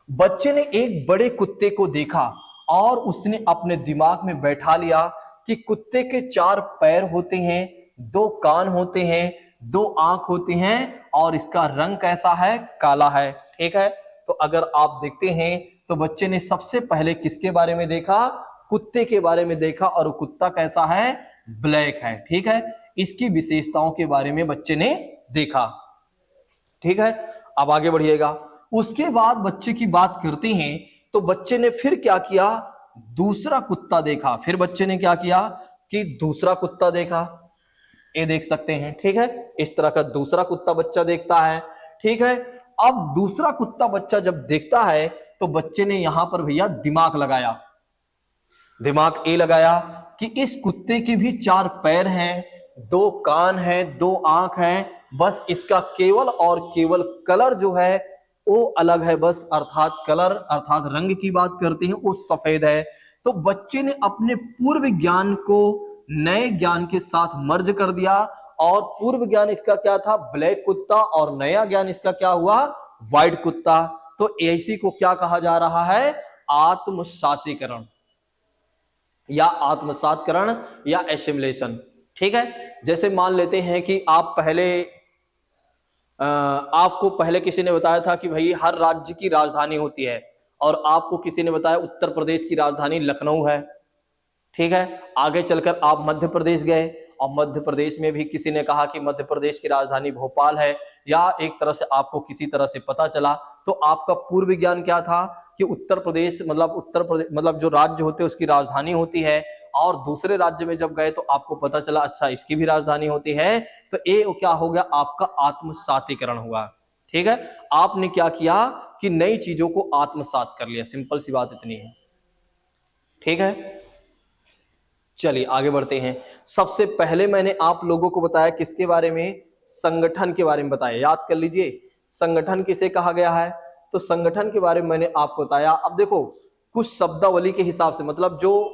S1: बच्चे ने एक बड़े कुत्ते को देखा और उसने अपने दिमाग में बैठा लिया कि कुत्ते के 4 पैर होते हैं, 2 कान होते हैं, 2 आंख होती हैं और इसका रंग कैसा है, काला है। ठीक है, तो अगर आप देखते हैं तो बच्चे ने सबसे पहले किसके बारे में देखा, कुत्ते के बारे में देखा, और कुत्ता कैसा है, ब्लैक है। ठीक है, इसकी विशेषताओं के बारे में बच्चे ने देखा। ठीक है, अब आगे बढ़िएगा। उसके बाद बच्चे की बात करते हैं तो बच्चे ने फिर क्या किया, दूसरा कुत्ता देखा। फिर बच्चे ने क्या किया कि दूसरा कुत्ता देखा, ये देख सकते हैं। ठीक है, इस तरह का दूसरा कुत्ता बच्चा देखता है। ठीक है, अब दूसरा कुत्ता बच्चा जब देखता है तो बच्चे ने यहां पर भैया दिमाग लगाया। दिमाग ये लगाया कि इस कुत्ते के भी 4 पैर हैं, 2 कान हैं, 2 आंख हैं, बस इसका केवल और केवल कलर जो है वो अलग है, बस अर्थात कलर अर्थात रंग की बात करते हैं वो सफेद है। तो बच्चे ने अपने पूर्व ज्ञान को नए ज्ञान के साथ मर्ज कर दिया और पूर्व ज्ञान इसका क्या था, ब्लैक कुत्ता, और नया ज्ञान इसका क्या हुआ, व्हाइट कुत्ता। तो ऐसी को क्या कहा जा रहा है, आत्मसातीकरण या आत्मसातकरण या एसिमिलेशन। ठीक है, जैसे मान लेते हैं कि आपको पहले किसी ने बताया था कि भाई हर राज्य की राजधानी होती है, और आपको किसी ने बताया उत्तर प्रदेश की राजधानी लखनऊ है। ठीक है, आगे चलकर आप मध्य प्रदेश गए और मध्य प्रदेश में भी किसी ने कहा कि मध्य प्रदेश की राजधानी भोपाल है, या एक तरह से आपको किसी तरह से पता चला, तो आपका पूर्व ज्ञान क्या था कि उत्तर प्रदेश मतलब जो राज्य होते हैं उसकी राजधानी होती है, और दूसरे राज्य में जब गए तो आपको पता चला अच्छा इसकी भी राजधानी होती है, तो ये क्या हो गया, आपका आत्मसातीकरण हुआ। ठीक है, आपने क्या किया कि नई चीजों को आत्मसात कर लिया, सिंपल सी बात इतनी है। ठीक है, चलिए आगे बढ़ते हैं। सबसे पहले मैंने आप लोगों को बताया किसके बारे में, संगठन के बारे में बताया, याद कर लीजिए संगठन किसे कहा गया है। तो संगठन के बारे में मैंने आपको बताया। अब देखो कुछ शब्दावली के हिसाब से, मतलब जो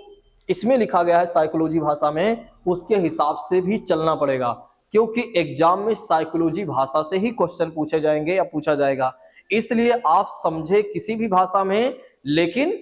S1: इसमें लिखा गया है साइकोलॉजी भाषा में, उसके हिसाब से भी चलना पड़ेगा, क्योंकि एग्जाम में साइकोलॉजी भाषा से ही क्वेश्चन पूछे जाएंगे या पूछा जाएगा। इसलिए आप समझे किसी भी भाषा में, लेकिन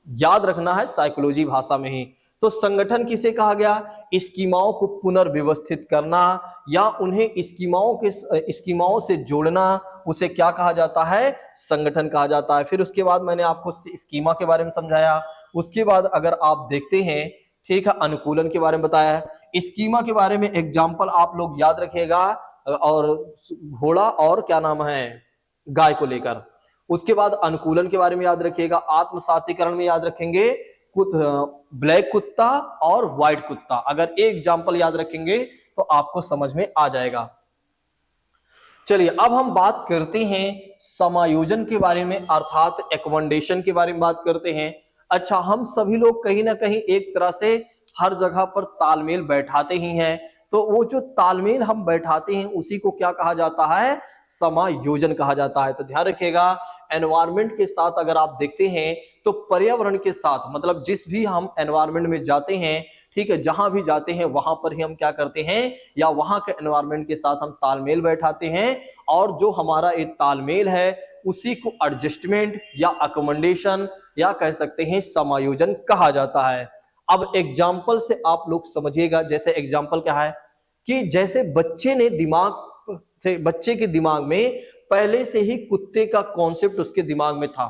S1: याद रखना है साइकोलॉजी भाषा में ही। तो संगठन किसे कहा गया, स्कीमाओं को पुनर्व्यवस्थित करना या उन्हें स्कीमाओं से जोड़ना, उसे क्या कहा जाता है, संगठन कहा जाता है। फिर उसके बाद मैंने आपको स्कीमा के बारे में समझाया। उसके बाद अगर आप देखते हैं, ठीक है, अनुकूलन के बारे में बताया। स्कीमा के बारे में एग्जाम्पल आप लोग याद रखिएगा, और घोड़ा और क्या नाम है, गाय को लेकर। उसके बाद अनुकूलन के बारे में याद रखिएगा, आत्मसातीकरण में याद रखेंगे ब्लैक कुत्ता और व्हाइट कुत्ता। अगर एक एग्जांपल याद रखेंगे तो आपको समझ में आ जाएगा। चलिए अब हम बात करते हैं समायोजन के बारे में, अर्थात एकमेंडेशन के बारे में बात करते हैं। अच्छा, हम सभी लोग कहीं ना कहीं एक तरह से हर जगह पर तालमेल बैठाते ही हैं, तो वो जो तालमेल हम बैठाते हैं उसी को क्या कहा जाता है, समायोजन कहा जाता है। तो ध्यान रखिएगा, एनवायरनमेंट के साथ अगर आप देखते हैं तो पर्यावरण के साथ, मतलब जिस भी हम एनवायरनमेंट में जाते हैं, ठीक है, जहां भी जाते हैं वहां पर ही हम क्या करते हैं, या वहां के एनवायरनमेंट के साथ हम तालमेल बैठाते हैं, और जो हमारा एक तालमेल है उसी को एडजस्टमेंट या अकोमोडेशन या कह सकते हैं समायोजन कहा जाता है। अब एग्जाम्पल से आप लोग समझिएगा, जैसे एग्जाम्पल क्या है कि जैसे बच्चे के दिमाग में पहले से ही कुत्ते का कॉन्सेप्ट उसके दिमाग में था,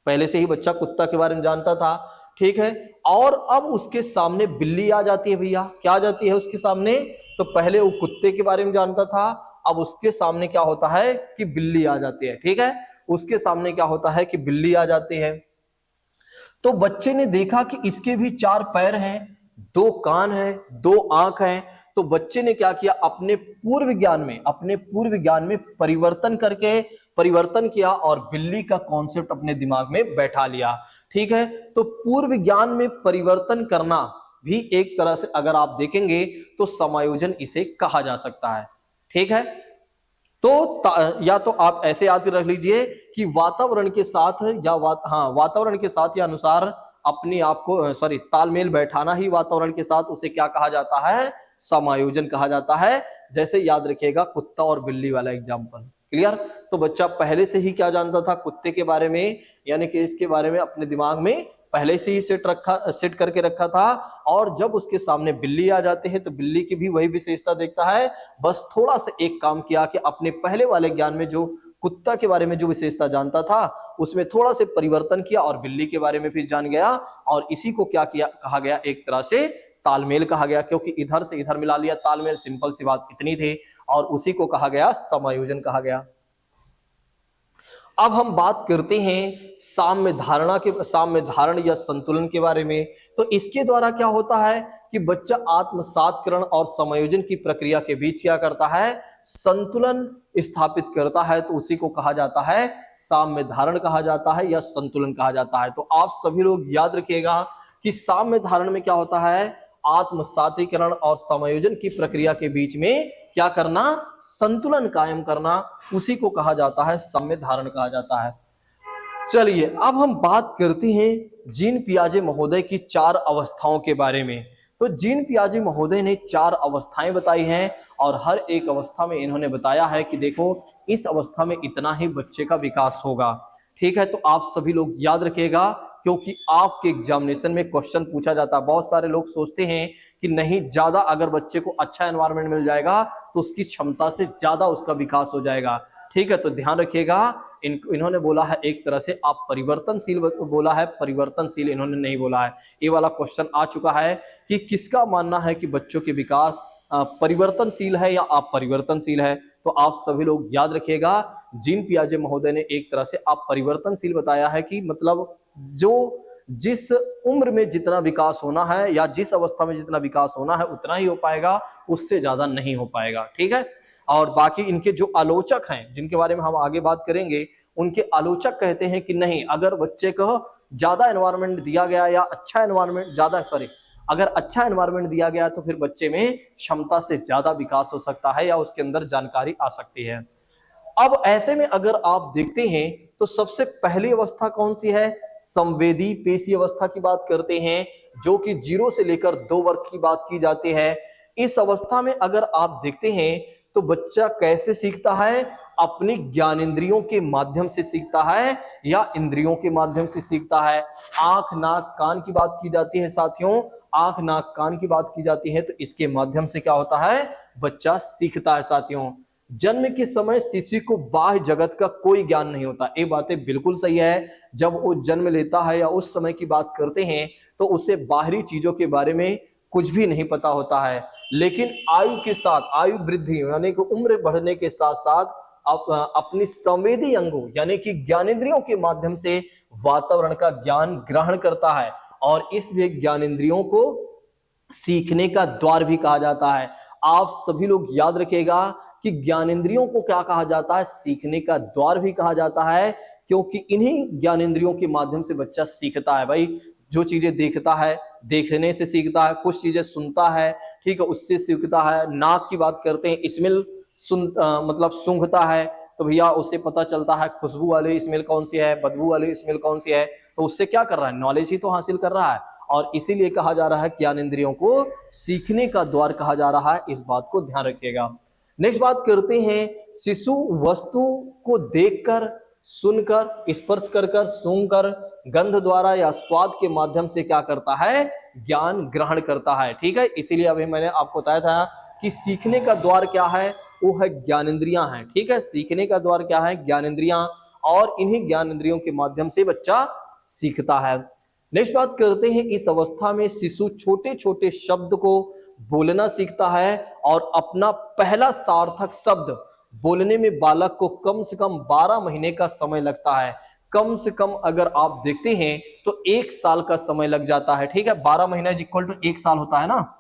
S1: पहले से ही बच्चा कुत्ता के बारे में जानता था, ठीक है, और अब उसके सामने बिल्ली आ जाती है। भैया क्या आ जाती है उसके सामने, तो पहले वो कुत्ते के बारे में जानता था, अब उसके सामने क्या होता है कि बिल्ली आ जाती है। ठीक है, उसके सामने क्या होता है कि बिल्ली आ जाती है। तो बच्चे ने देखा कि इसके भी 4 पैर हैं, 2 कान हैं, 2 आंख हैं। तो बच्चे ने क्या किया, अपने पूर्व ज्ञान में परिवर्तन किया और बिल्ली का कॉन्सेप्ट अपने दिमाग में बैठा लिया। ठीक है, तो पूर्व ज्ञान में परिवर्तन करना भी एक तरह से अगर आप देखेंगे तो समायोजन इसे कहा जा सकता है। ठीक है, तो या तो आप ऐसे याद रख लीजिए कि वातावरण के साथ या अनुसार अपने आप को तालमेल बैठाना ही वातावरण के साथ, उसे क्या कहा जाता है, समायोजन कहा जाता है। जैसे याद रखिएगा कुत्ता और बिल्ली वाला एग्जांपल, क्लियर। तो बच्चा पहले से ही क्या जानता था कुत्ते के बारे में, यानी कि इसके बारे में अपने दिमाग में पहले से ही सेट करके रखा था, और जब उसके सामने बिल्ली आ जाते हैं तो बिल्ली की भी वही विशेषता देखता है, बस थोड़ा सा एक काम किया कि अपने पहले वाले ज्ञान में जो कुत्ता के बारे में जो विशेषता जानता था उसमें थोड़ा से परिवर्तन किया और बिल्ली के बारे में फिर जान गया, और इसी को क्या किया कहा गया, एक तरह से तालमेल कहा गया, क्योंकि इधर से इधर मिला लिया तालमेल, सिंपल सी बात इतनी थी, और उसी को कहा गया समायोजन कहा गया। अब हम बात करते हैं साम्य धारण या संतुलन के बारे में। तो इसके द्वारा क्या होता है कि बच्चा आत्मसातकरण और समायोजन की प्रक्रिया के बीच क्या करता है, संतुलन स्थापित करता है, तो उसी को कहा जाता है साम्य धारण कहा जाता है या संतुलन कहा जाता है। तो आप सभी लोग याद रखिएगा कि साम्य धारण में क्या होता है, आत्मसातीकरण और समायोजन की प्रक्रिया के बीच में क्या करना, संतुलन कायम करना, उसी को कहा जाता है साम्य धारण कहा जाता है। चलिए अब हम बात करते हैं जीन पियाजे महोदय की 4 अवस्थाओं के बारे में। तो जीन पियाजे महोदय ने 4 अवस्थाएं बताई हैं, और हर एक अवस्था में इन्होंने बताया है कि देखो इस अवस्था में इतना ही बच्चे का विकास होगा। ठीक है, तो आप सभी लोग याद रखिएगा, क्योंकि आपके एग्जामिनेशन में क्वेश्चन पूछा जाता है। बहुत सारे लोग सोचते हैं कि नहीं, ज्यादा अगर बच्चे को अच्छा एनवायरनमेंट मिल जाएगा तो उसकी क्षमता से ज्यादा उसका विकास हो जाएगा। ठीक है, तो ध्यान रखिएगा, इन्होंने बोला है एक तरह से आप परिवर्तनशील बोला है, परिवर्तनशील इन्होंने नहीं बोला है। ये वाला क्वेश्चन आ चुका है कि किसका मानना है कि बच्चों के विकास परिवर्तनशील है या अपरिवर्तनशील है। तो आप सभी लोग याद रखिएगा, जीन पियाजे महोदय ने एक तरह से आप परिवर्तनशील बताया है कि मतलब जो जिस उम्र में जितना विकास होना है या जिस अवस्था में जितना विकास होना है उतना ही हो पाएगा, उससे ज्यादा नहीं हो पाएगा। ठीक है, और बाकी इनके जो आलोचक हैं जिनके बारे में हम आगे बात करेंगे, उनके आलोचक कहते हैं कि नहीं, अगर बच्चे को ज्यादा एनवायरनमेंट दिया गया या अच्छा एनवायरनमेंट ज्यादा सॉरी अगर अच्छा एनवायरनमेंट दिया गया तो फिर बच्चे में क्षमता से ज्यादा विकास हो सकता है या उसके अंदर जानकारी आ सकती है। अब ऐसे में अगर आप देखते हैं तो सबसे पहली अवस्था कौन सी है? संवेदी पेशी अवस्था की बात करते हैं, जो कि 0 से लेकर 2 वर्ष की बात की जाती है। इस अवस्था में अगर आप देखते हैं तो बच्चा कैसे सीखता है? अपनी ज्ञानेंद्रियों के माध्यम से सीखता है या इंद्रियों के माध्यम से सीखता है? आंख नाक कान की बात की जाती है साथियों, आंख नाक कान की बात की जाती है, तो इसके माध्यम से क्या होता है? बच्चा सीखता है साथियों। जन्म के समय शिशु को बाह्य जगत का कोई ज्ञान नहीं होता, ये बातें बिल्कुल सही है। जब वो जन्म लेता है या उस समय की बात करते हैं तो उसे बाहरी चीजों के बारे में कुछ भी नहीं पता होता है, लेकिन आयु के साथ, आयु वृद्धि यानी कि उम्र बढ़ने के साथ साथ अपनी संवेदी अंगों यानी कि ज्ञानेंद्रियों के माध्यम से वातावरण का ज्ञान ग्रहण करता है, और इसलिए ज्ञानेंद्रियों को सीखने का द्वार भी कहा जाता है। आप सभी लोग याद रखिएगा कि ज्ञानेंद्रियों को क्या कहा जाता है? सीखने का द्वार भी कहा जाता है, क्योंकि इन्हीं ज्ञानेंद्रियों के माध्यम से बच्चा सीखता है। भाई, जो चीजें देखता है, देखने से सीखता है, कुछ चीजें सुनता है, ठीक है, उससे सीखता है। नाक की बात करते हैं, स्मेल मतलब सूंघता है, तो भैया उसे पता चलता है खुशबू वाली स्मेल कौन सी है, बदबू वाली स्मेल कौन सी है, तो उससे क्या कर रहा है? नॉलेज ही तो हासिल कर रहा है। और इसीलिए कहा जा रहा है ज्ञानेंद्रियों को सीखने का द्वार कहा जा रहा है, इस बात को ध्यान रखिएगा। नेक्स्ट बात करते हैं, शिशु वस्तु को देखकर, सुनकर, स्पर्श कर कर, सूंघकर, गंध द्वारा या स्वाद के माध्यम से क्या करता है? ज्ञान ग्रहण करता है। ठीक है, इसीलिए अभी मैंने आपको बताया था कि सीखने का द्वार क्या है? वो है ज्ञानेंद्रियां हैं। ठीक है, सीखने का द्वार क्या है? ज्ञानेंद्रियां, और इन्हीं ज्ञानेंद्रियों के माध्यम से बच्चा सीखता है। नेक्स्ट बात करते हैं, इस अवस्था में शिशु छोटे छोटे शब्द को बोलना सीखता है, और अपना पहला सार्थक शब्द बोलने में बालक को कम से कम 12 महीने का समय लगता है। कम से कम अगर आप देखते हैं तो 1 साल का समय लग जाता है। ठीक है, 12 महीना इक्वल टू 1 साल होता है ना।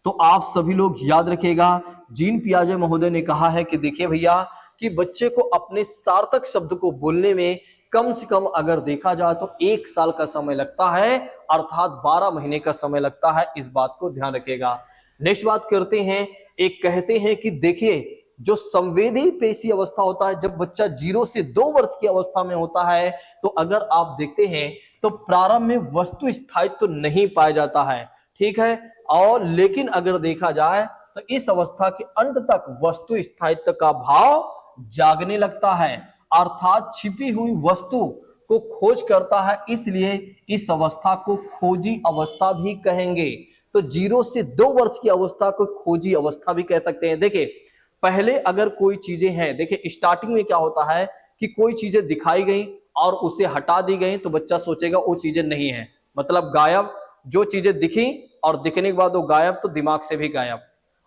S1: तो आप सभी लोग याद रखिएगा, जीन पियाजे महोदय ने कहा है कि देखिए भैया, कि बच्चे को अपने सार्थक शब्द को बोलने में कम से कम अगर देखा जाए तो 1 साल का समय लगता है, अर्थात 12 महीने का समय लगता है। इस बात को ध्यान रखिएगा। नेक्स्ट बात करते हैं, एक कहते हैं कि देखिए, जो संवेदी पेशी अवस्था होता है, जब बच्चा 0 से 2 वर्ष की अवस्था में होता है, तो अगर आप देखते हैं तो प्रारंभ में वस्तु स्थायित्व तो नहीं पाया जाता है। ठीक है, और लेकिन अगर देखा जाए तो इस अवस्था के अंत तक वस्तु स्थायित्व का भाव जागने लगता है, अर्थात छिपी हुई वस्तु को खोज करता है, इसलिए इस अवस्था को खोजी अवस्था भी कहेंगे। तो 0 से 2 वर्ष की अवस्था को खोजी अवस्था भी कह सकते हैं। देखिए, पहले अगर कोई चीजें हैं, देखिए स्टार्टिंग में क्या होता है कि कोई चीजें दिखाई गई और उसे हटा दी गई, तो बच्चा सोचेगा वो चीजें नहीं है, मतलब गायब। जो चीजें दिखी और दिखने के बाद वो गायब, तो दिमाग से भी गायब।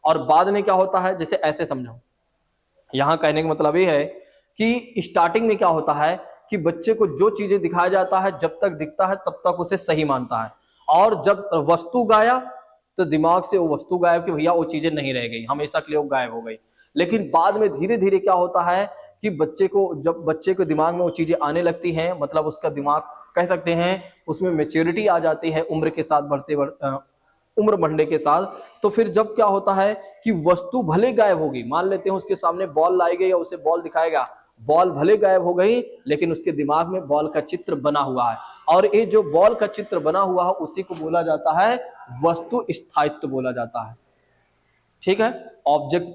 S1: और बाद में क्या होता है, जैसे ऐसे समझो, यहां कहने का मतलब ये है कि स्टार्टिंग में क्या होता है कि बच्चे को जो चीजें दिखाया जाता है, जब तक दिखता है तब तक उसे सही मानता है, और जब वस्तु गायब तो दिमाग से वो वस्तु गायब कि भैया वो चीजें नहीं रह गई, हमेशा के लिए वो गायब हो गई। लेकिन बाद में धीरे धीरे क्या होता है कि बच्चे को, जब बच्चे के दिमाग में वो चीजें आने लगती हैं, मतलब उसका दिमाग कह सकते हैं उसमें मेच्योरिटी आ जाती है उम्र के साथ, उम्र बढ़ने के साथ, तो फिर जब क्या होता है कि वस्तु भले गायब होगी, मान लेते हैं उसके सामने बॉल लाई गई और उसे बॉल दिखाएगा, बॉल भले गायब हो गई लेकिन उसके दिमाग में बॉल का चित्र बना हुआ है, और ये जो बॉल का चित्र बना हुआ है उसी को बोला जाता है वस्तु स्थायित्व बोला जाता है। ठीक है, ऑब्जेक्ट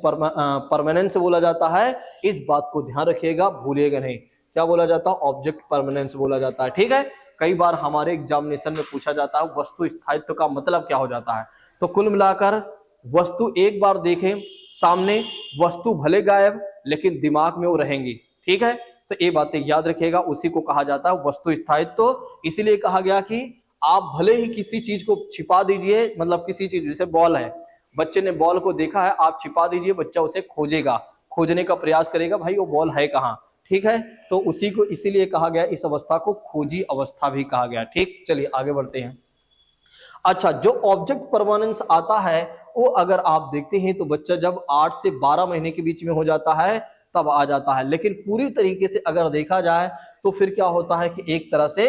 S1: परमानेंस बोला जाता है। इस बात को ध्यान रखिएगा, भूलिएगा नहीं। क्या बोला जाता है, ऑब्जेक्ट परमानेंस बोला जाता है। ठीक है, कई बार हमारे एग्जामिनेशन में पूछा जाता है वस्तु स्थायित्व का मतलब क्या हो जाता है। तो कुल मिलाकर वस्तु एक बार देखें सामने, वस्तु भले गायब लेकिन दिमाग में वो रहेंगी। ठीक है, तो ये बातें याद रखिएगा, उसी को कहा जाता है वस्तु स्थायित्व। इसीलिए कहा गया कि आप भले ही किसी चीज को छिपा दीजिए, मतलब किसी चीज, जैसे बॉल है, बच्चे ने बॉल को देखा है, आप छिपा दीजिए, बच्चा उसे खोजेगा, खोजने का प्रयास करेगा, भाई वो बॉल है कहाँ। ठीक है, तो उसी को इसीलिए कहा गया, इस अवस्था को खोजी अवस्था भी कहा गया। ठीक, चलिए आगे बढ़ते हैं। अच्छा, जो ऑब्जेक्ट परमानेंस आता है वो अगर आप देखते हैं तो बच्चा जब 8 से 12 महीने के बीच में हो जाता है तब आ जाता है, लेकिन पूरी तरीके से अगर देखा जाए तो फिर क्या होता है कि एक तरह से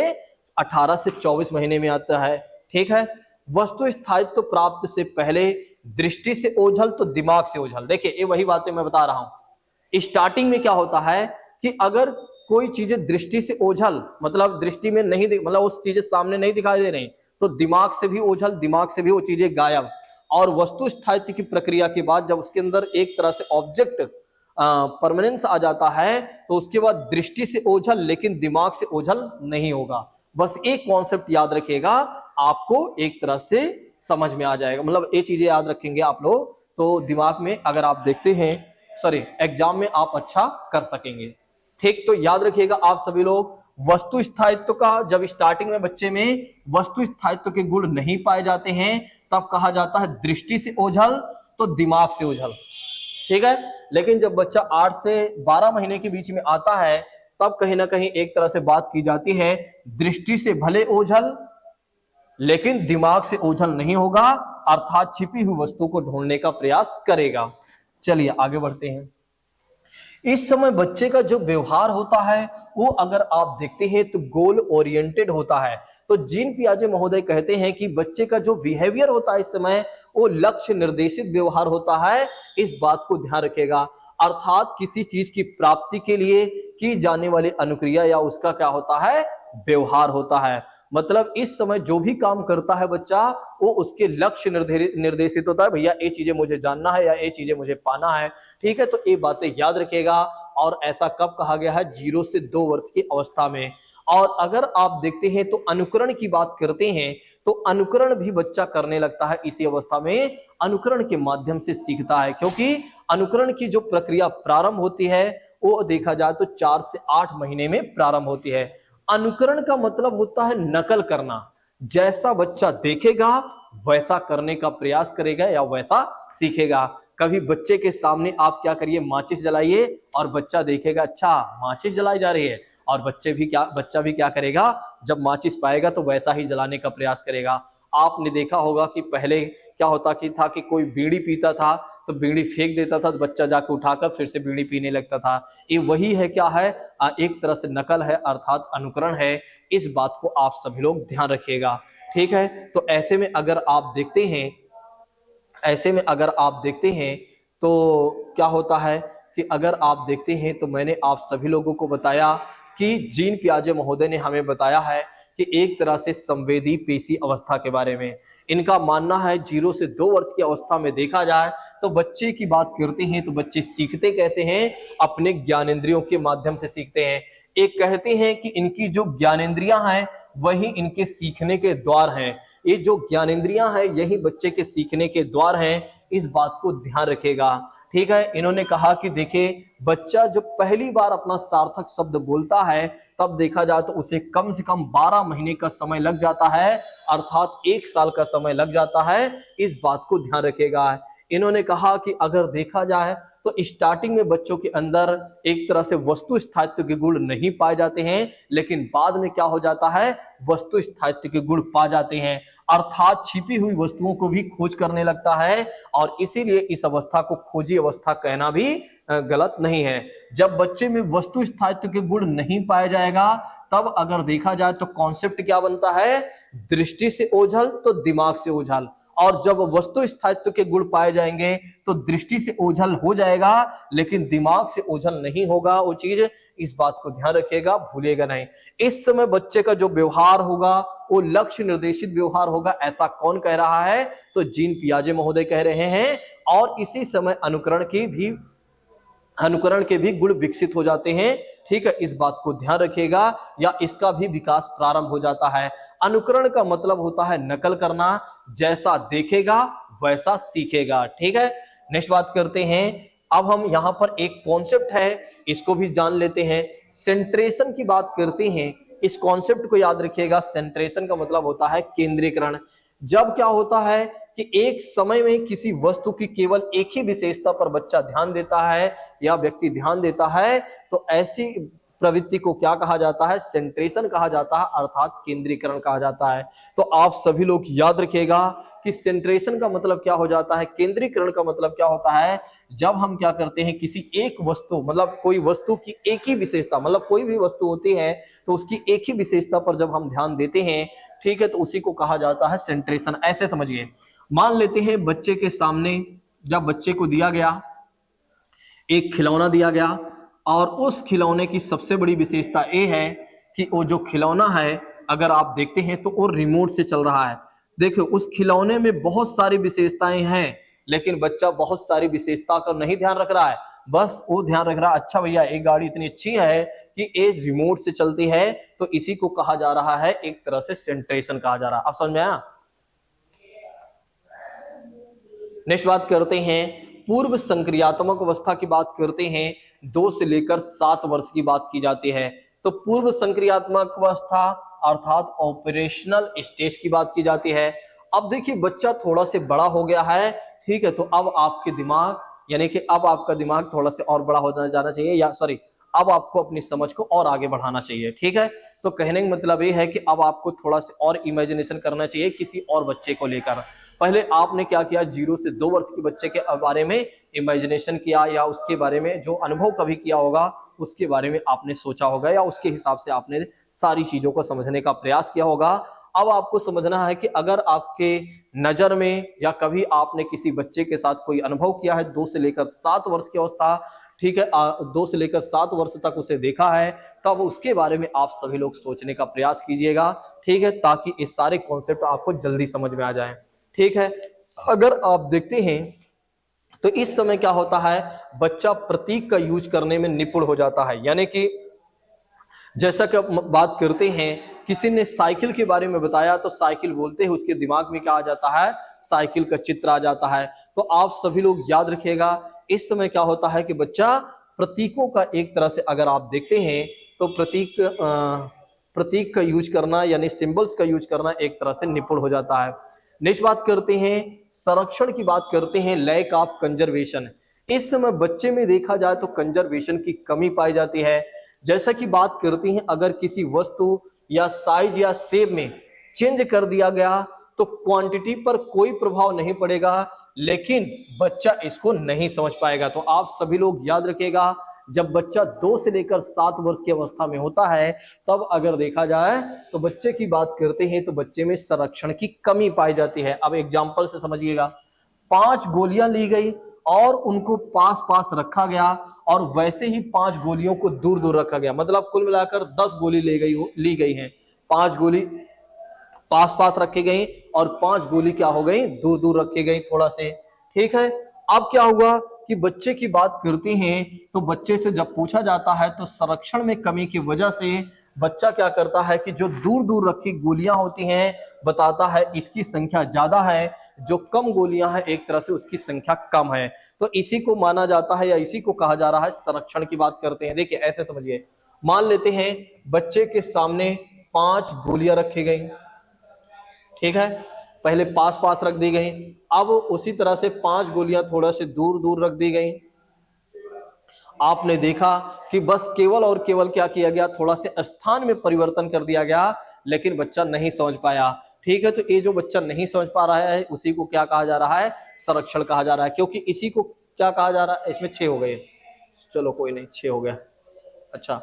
S1: 18 से 24 महीने में आता है। ठीक है, वस्तु स्थायित्व प्राप्त से पहले दृष्टि से ओझल तो दिमाग से ओझल। देखिए, ये वही बातें मैं बता रहा हूं, स्टार्टिंग में क्या होता है कि अगर कोई चीजें दृष्टि से ओझल, मतलब दृष्टि में नहीं, मतलब उस चीजें सामने नहीं दिखाई दे रही, तो दिमाग से भी ओझल, दिमाग से भी वो चीजें गायब। और वस्तु स्थायित्व की प्रक्रिया के बाद जब उसके अंदर एक तरह से ऑब्जेक्ट परमानेंस आ जाता है तो उसके बाद दृष्टि से ओझल लेकिन दिमाग से ओझल नहीं होगा। बस एक कॉन्सेप्ट याद रखिएगा, आपको एक तरह से समझ में आ जाएगा, मतलब ये चीजें याद रखेंगे आप लोग तो दिमाग में अगर आप देखते हैं, सॉरी एग्जाम में आप अच्छा कर सकेंगे। ठीक, तो याद रखिएगा आप सभी लोग, वस्तु स्थायित्व का जब स्टार्टिंग में बच्चे में वस्तु स्थायित्व के गुण नहीं पाए जाते हैं तब कहा जाता है दृष्टि से ओझल तो दिमाग से ओझल। ठीक है, लेकिन जब बच्चा 8 से 12 महीने के बीच में आता है तब कहीं ना कहीं एक तरह से बात की जाती है दृष्टि से भले ओझल लेकिन दिमाग से ओझल नहीं होगा, अर्थात छिपी हुई वस्तु को ढूंढने का प्रयास करेगा। चलिए आगे बढ़ते हैं। इस समय बच्चे का जो व्यवहार होता है वो अगर आप देखते हैं तो गोल ओरिएंटेड होता है। तो जीन पियाजे महोदय कहते हैं कि बच्चे का जो बिहेवियर होता है इस समय वो लक्ष्य निर्देशित व्यवहार होता है, इस बात को ध्यान रखेगा। अर्थात किसी चीज की प्राप्ति के लिए की जाने वाली अनुक्रिया या उसका क्या होता है, व्यवहार होता है। मतलब इस समय जो भी काम करता है बच्चा वो उसके लक्ष्य निर्देशित होता है, भैया ये चीजें मुझे जानना है या ये चीजें मुझे पाना है। ठीक है, तो ये बातें याद रखिएगा। और ऐसा कब कहा गया है, 0 से 2 वर्ष की अवस्था में। और अगर आप देखते हैं तो अनुकरण की बात करते हैं तो अनुकरण भी बच्चा करने लगता है इसी अवस्था में, अनुकरण के माध्यम से सीखता है, क्योंकि अनुकरण की जो प्रक्रिया प्रारंभ होती है वो देखा जाए तो 4 से 8 महीने में प्रारंभ होती है। अनुकरण का मतलब होता है नकल करना, जैसा बच्चा देखेगा वैसा करने का प्रयास करेगा या वैसा सीखेगा। कभी बच्चे के सामने आप क्या करिए, माचिस जलाइए और बच्चा देखेगा अच्छा माचिस जलाई जा रही है, और बच्चा भी क्या करेगा, जब माचिस पाएगा तो वैसा ही जलाने का प्रयास करेगा। आपने देखा होगा कि पहले क्या होता था कि कोई बीड़ी पीता था तो बीड़ी फेंक देता था, तो बच्चा जाकर उठाकर फिर से बीड़ी पीने लगता था। ये वही है, क्या है, एक तरह से नकल है, अर्थात अनुकरण है। इस बात को आप सभी लोग ध्यान रखिएगा। ठीक है, तो ऐसे में अगर आप देखते हैं, तो क्या होता है कि अगर आप देखते हैं तो मैंने आप सभी लोगों को बताया कि जीन पियाजे महोदय ने हमें बताया है कि एक तरह से संवेदी पेशी अवस्था के बारे में। इनका मानना है 0 से 2 वर्ष की अवस्था में देखा जाए तो बच्चे की बात करते हैं तो बच्चे सीखते कहते हैं अपने ज्ञानेंद्रियों के माध्यम से सीखते हैं। एक कहते हैं कि इनकी जो ज्ञानेंद्रियां हैं वही इनके सीखने के द्वार हैं। ये जो ज्ञानेंद्रियां हैं यही बच्चे के सीखने के द्वार हैं, इस बात को ध्यान रखेगा। ठीक है, इन्होंने कहा कि देखिए बच्चा जब पहली बार अपना सार्थक शब्द बोलता है तब देखा जाए तो उसे कम से कम 12 महीने का समय लग जाता है, अर्थात 1 साल का समय लग जाता है। इस बात को ध्यान रखेगा। इन्होंने कहा कि अगर देखा जाए तो स्टार्टिंग में बच्चों के अंदर एक तरह से वस्तु स्थायित्व के गुण नहीं पाए जाते हैं, लेकिन बाद में क्या हो जाता है, वस्तु स्थायित्व के गुण पा जाते हैं, अर्थात छिपी हुई वस्तुओं को भी खोज करने लगता है। और इसीलिए इस अवस्था को खोजी अवस्था कहना भी गलत नहीं है। जब बच्चे में वस्तु स्थायित्व के गुण नहीं पाया जाएगा तब अगर देखा जाए तो कॉन्सेप्ट क्या बनता है, दृष्टि से ओझल तो दिमाग से ओझल। और जब वस्तु स्थायित्व के गुण पाए जाएंगे तो दृष्टि से ओझल हो जाएगा लेकिन दिमाग से ओझल नहीं होगा वो चीज। इस बात को ध्यान रखिएगा, भूलिएगा नहीं। इस समय बच्चे का जो व्यवहार होगा वो लक्ष्य निर्देशित व्यवहार होगा, ऐसा कौन कह रहा है, तो जीन पियाजे महोदय कह रहे हैं। और इसी समय अनुकरण की भी अनुकरण के भी गुण विकसित हो जाते हैं। ठीक है, इस बात को ध्यान रखिएगा, या इसका भी विकास प्रारंभ हो जाता है। अनुकरण का मतलब होता है नकल करना, जैसा देखेगा वैसा सीखेगा। ठीक है, नेक्स्ट बात करते हैं। अब हम यहां पर एक कॉन्सेप्ट है, इसको भी जान लेते हैं। सेंट्रेशन की बात करते हैं, इस कॉन्सेप्ट को याद रखिएगा। सेंट्रेशन का मतलब होता है केंद्रीकरण। जब क्या होता है कि एक समय में किसी वस्तु की केवल एक ही विशेषता पर बच्चा ध्यान देता है या व्यक्ति ध्यान देता है, तो ऐसी प्रवृत्ति को क्या कहा जाता है? सेंट्रेशन कहा जाता है, अर्थात केंद्रीकरण कहा जाता है। तो आप सभी लोग याद रखिएगा कि सेंट्रेशन का मतलब क्या हो जाता है, केंद्रीकरण का मतलब क्या होता है। जब हम क्या करते हैं, किसी एक वस्तु, मतलब कोई वस्तु की एक ही विशेषता, मतलब कोई भी वस्तु होती है तो उसकी एक ही विशेषता पर जब हम ध्यान देते हैं, ठीक है, तो उसी को कहा जाता है सेंट्रेशन। ऐसे समझिए, मान लेते हैं बच्चे के सामने, जब बच्चे को दिया गया एक खिलौना दिया गया, और उस खिलौने की सबसे बड़ी विशेषता ये है कि वो जो खिलौना है, अगर आप देखते हैं तो वो रिमोट से चल रहा है। देखो, उस खिलौने में बहुत सारी विशेषताएं हैं, लेकिन बच्चा बहुत सारी विशेषता का नहीं ध्यान रख रहा है। बस वो ध्यान रख रहा है, अच्छा भैया एक गाड़ी इतनी अच्छी है कि ये रिमोट से चलती है, तो इसी को कहा जा रहा है, एक तरह से सेंट्रेशन कहा जा रहा है। आप समझ में आया? नेक्स्ट बात करते हैं, पूर्व संक्रियात्मक अवस्था की बात करते हैं। 2 से लेकर 7 वर्ष की बात की जाती है। तो पूर्व संक्रियात्मक अवस्था अर्थात ऑपरेशनल स्टेज की बात की जाती है। अब देखिए, बच्चा थोड़ा से बड़ा हो गया है, ठीक है, तो अब आपके दिमाग, यानी कि अब आपका दिमाग थोड़ा से और बड़ा हो जाना चाहिए, या सॉरी, अब आपको अपनी समझ को और आगे बढ़ाना चाहिए। ठीक है, तो कहने का मतलब ये है कि अब आपको थोड़ा से और इमेजिनेशन करना चाहिए किसी और बच्चे को लेकर। पहले आपने क्या किया, 0 से 2 वर्ष के बच्चे के बारे में इमेजिनेशन किया, या उसके बारे में जो अनुभव कभी किया होगा उसके बारे में आपने सोचा होगा, या उसके हिसाब से आपने सारी चीजों को समझने का प्रयास किया होगा। अब आपको समझना है कि अगर आपके नजर में या कभी आपने किसी बच्चे के साथ कोई अनुभव किया है 2 से लेकर 7 वर्ष की अवस्था, ठीक है, 2 से लेकर 7 वर्ष तक उसे देखा है, तब उसके बारे में आप सभी लोग सोचने का प्रयास कीजिएगा। ठीक है, ताकि इस सारे कॉन्सेप्ट आपको जल्दी समझ में आ जाए। ठीक है, अगर आप देखते हैं तो इस समय क्या होता है, बच्चा प्रतीक का यूज करने में निपुण हो जाता है। यानी कि जैसा कि बात करते हैं, किसी ने साइकिल के बारे में बताया, तो साइकिल बोलते हैं उसके दिमाग में क्या आ जाता है, साइकिल का चित्र आ जाता है। तो आप सभी लोग याद रखिएगा, इस समय क्या होता है कि बच्चा प्रतीकों का, एक तरह से अगर आप देखते हैं तो प्रतीक का यूज करना, यानी सिंबल्स का यूज करना एक तरह से निपुण हो जाता है। नेक्स्ट बात करते हैं, संरक्षण की बात करते हैं, लैक ऑफ कंजर्वेशन। इस समय बच्चे में देखा जाए तो कंजर्वेशन की कमी पाई जाती है। जैसा कि बात करते हैं, अगर किसी वस्तु या साइज या शेप में चेंज कर दिया गया तो क्वांटिटी पर कोई प्रभाव नहीं पड़ेगा, लेकिन बच्चा इसको नहीं समझ पाएगा। तो आप सभी लोग याद रखिएगा, जब बच्चा 2 से लेकर 7 वर्ष की अवस्था में होता है, तब अगर देखा जाए तो बच्चे की बात करते हैं तो बच्चे में संरक्षण की कमी पाई जाती है। अब एग्जाम्पल से समझिएगा, 5 गोलियां ली गई और उनको पास पास रखा गया, और वैसे ही 5 गोलियों को दूर दूर रखा गया, मतलब कुल मिलाकर 10 गोली ली गई हैं। 5 गोली पास पास रखी गई और 5 गोली क्या हो गई, दूर दूर रखी गई थोड़ा से। ठीक है, अब क्या हुआ कि बच्चे की बात करते हैं तो बच्चे से जब पूछा जाता है तो संरक्षण में कमी की वजह से बच्चा क्या करता है कि जो दूर दूर रखी गोलियां होती हैं, बताता है इसकी संख्या ज्यादा है, जो कम गोलियां हैं एक तरह से उसकी संख्या कम है। तो इसी को माना जाता है, या इसी को कहा जा रहा है संरक्षण की बात करते हैं। देखिए ऐसे समझिए, मान लेते हैं बच्चे के सामने 5 गोलियां रखी गई, ठीक है, पहले पास पास रख दी गई, अब उसी तरह से 5 गोलियां थोड़ा से दूर दूर रख दी गई। आपने देखा कि बस केवल और केवल क्या किया गया, थोड़ा से स्थान में परिवर्तन कर दिया गया, लेकिन बच्चा नहीं समझ पाया। ठीक है, तो ये जो बच्चा नहीं समझ पा रहा है उसी को क्या कहा जा रहा है, संरक्षण कहा जा रहा है, क्योंकि इसी को क्या कहा जा रहा है, इसमें 6 हो गए, चलो कोई नहीं 6 हो गया, अच्छा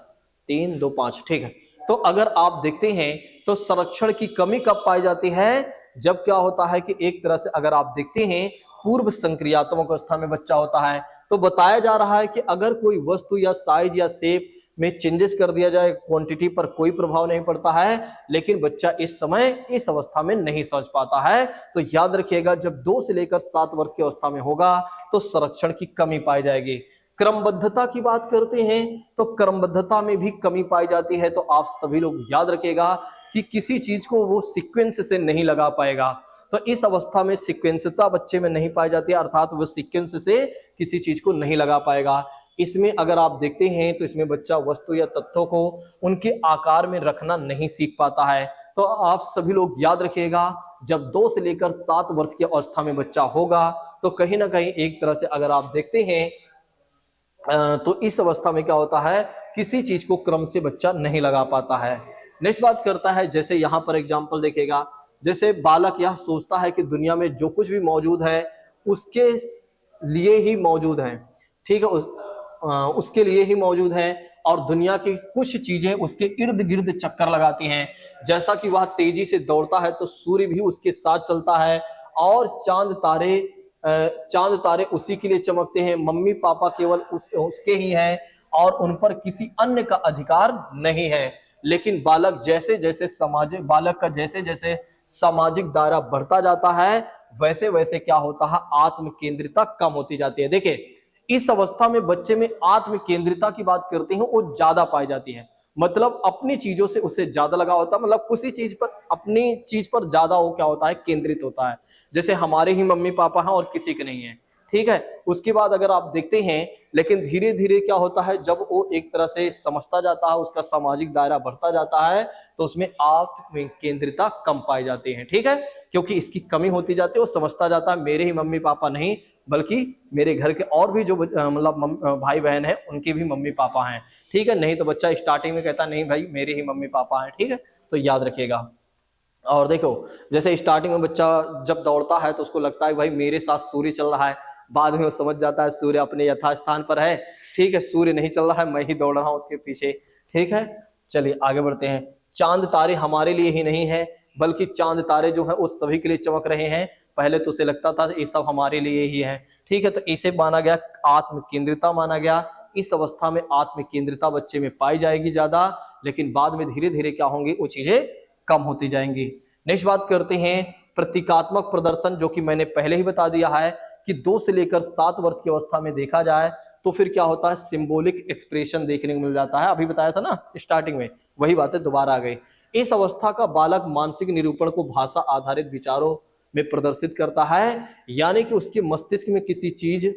S1: 3 2 5, ठीक है। तो अगर आप देखते हैं तो संरक्षण की कमी कब पाई जाती है, जब क्या होता है कि एक तरह से अगर आप देखते हैं पूर्व संक्रियात्मक अवस्था में बच्चा होता है, तो बताया जा रहा है कि अगर कोई वस्तु या साइज या शेप में चेंजेस कर दिया जाए, क्वांटिटी पर कोई प्रभाव नहीं पड़ता है, लेकिन बच्चा इस समय इस अवस्था में नहीं समझ पाता है। तो याद रखिएगा, जब 2 से लेकर 7 वर्ष की अवस्था में होगा तो संरक्षण की कमी पाई जाएगी। क्रमबद्धता की बात करते हैं तो क्रमबद्धता में भी कमी पाई जाती है। तो आप सभी लोग याद रखिएगा कि किसी चीज को वो सीक्वेंस से नहीं लगा पाएगा। तो इस अवस्था में सीक्वेंसता बच्चे में नहीं पाई जाती है, अर्थात वो सीक्वेंस से किसी चीज को नहीं लगा पाएगा। इसमें अगर आप देखते हैं तो इसमें बच्चा वस्तु या तत्वों को उनके आकार में रखना नहीं सीख पाता है। तो आप सभी लोग याद रखिएगा, जब 2 से लेकर 7 वर्ष की अवस्था में बच्चा होगा तो कहीं ना कहीं एक तरह से अगर आप देखते हैं तो इस अवस्था में क्या होता है, किसी चीज को क्रम से बच्चा नहीं लगा पाता है। नेक्स्ट बात करता है, जैसे यहाँ पर एग्जाम्पल देखेगा, जैसे बालक यह सोचता है कि दुनिया में जो कुछ भी मौजूद है उसके लिए ही मौजूद है, ठीक है, उसके लिए ही मौजूद है और दुनिया की कुछ चीजें उसके इर्द गिर्द चक्कर लगाती हैं। जैसा कि वह तेजी से दौड़ता है तो सूर्य भी उसके साथ चलता है और चांद तारे उसी के लिए चमकते हैं। मम्मी पापा केवल उसके ही हैं और उन पर किसी अन्य का अधिकार नहीं है। लेकिन बालक का जैसे जैसे सामाजिक दायरा बढ़ता जाता है वैसे वैसे क्या होता है, आत्म केंद्रिता कम होती जाती है। देखिए, इस अवस्था में बच्चे में आत्म केंद्रिता की बात करते हैं वो ज्यादा पाई जाती है, मतलब अपनी चीजों से उसे ज्यादा लगा होता है, मतलब किसी चीज पर, अपनी चीज पर ज्यादा वो क्या होता है, केंद्रित होता है। जैसे हमारे ही मम्मी पापा हैं और किसी के नहीं है, ठीक है। उसके बाद अगर आप देखते हैं, लेकिन धीरे धीरे क्या होता है, जब वो एक तरह से समझता जाता है, उसका सामाजिक दायरा बढ़ता जाता है तो उसमें आत्म केंद्रिता कम पाई जाती है, ठीक है, क्योंकि इसकी कमी होती जाती है। वो समझता जाता है मेरे ही मम्मी पापा नहीं बल्कि मेरे घर के और भी जो मतलब भाई बहन है उनके भी मम्मी पापा हैं, ठीक है। नहीं तो बच्चा स्टार्टिंग में कहता नहीं भाई मेरे ही मम्मी पापा हैं, ठीक है, तो याद रखिएगा। और देखो, जैसे स्टार्टिंग में बच्चा जब दौड़ता है तो उसको लगता है भाई मेरे साथ सूर्य चल रहा है, बाद में वो समझ जाता है सूर्य अपने यथास्थान पर है, ठीक है, सूर्य नहीं चल रहा है, मैं ही दौड़ रहा हूँ उसके पीछे, ठीक है। चलिए आगे बढ़ते हैं। चांद तारे हमारे लिए ही नहीं है बल्कि चांद तारे जो है वो सभी के लिए चमक रहे हैं। पहले तो उसे लगता था ये सब हमारे लिए ही है, ठीक है, तो इसे माना गया आत्म केंद्रिता माना गया। इस अवस्था में आत्म केंद्रिता बच्चे में पाई जाएगी ज्यादा, लेकिन बाद में धीरे धीरे क्या होंगी, वो चीजें कम होती जाएंगी। नेक्स्ट बात करते हैं प्रतीकात्मक प्रदर्शन, जो कि मैंने पहले ही बता दिया है कि 2 से लेकर 7 वर्ष की अवस्था में देखा जाए तो फिर क्या होता है, सिंबॉलिक एक्सप्रेशन देखने को मिल जाता है। अभी बताया था ना स्टार्टिंग में, वही बातें दोबारा आ गई। इस अवस्था का बालक मानसिक निरूपण को भाषा आधारित विचारों में प्रदर्शित करता है, यानी कि उसके मस्तिष्क में किसी चीज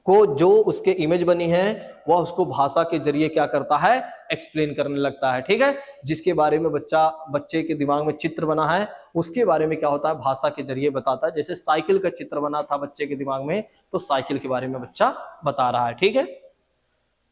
S1: को जो उसके इमेज बनी है वह उसको भाषा के जरिए क्या करता है, एक्सप्लेन करने लगता है, ठीक है। जिसके बारे में बच्चे के दिमाग में चित्र बना है उसके बारे में क्या होता है, भाषा के जरिए बताता है। जैसे साइकिल का चित्र बना था बच्चे के दिमाग में तो साइकिल के बारे में बच्चा बता रहा है, ठीक है।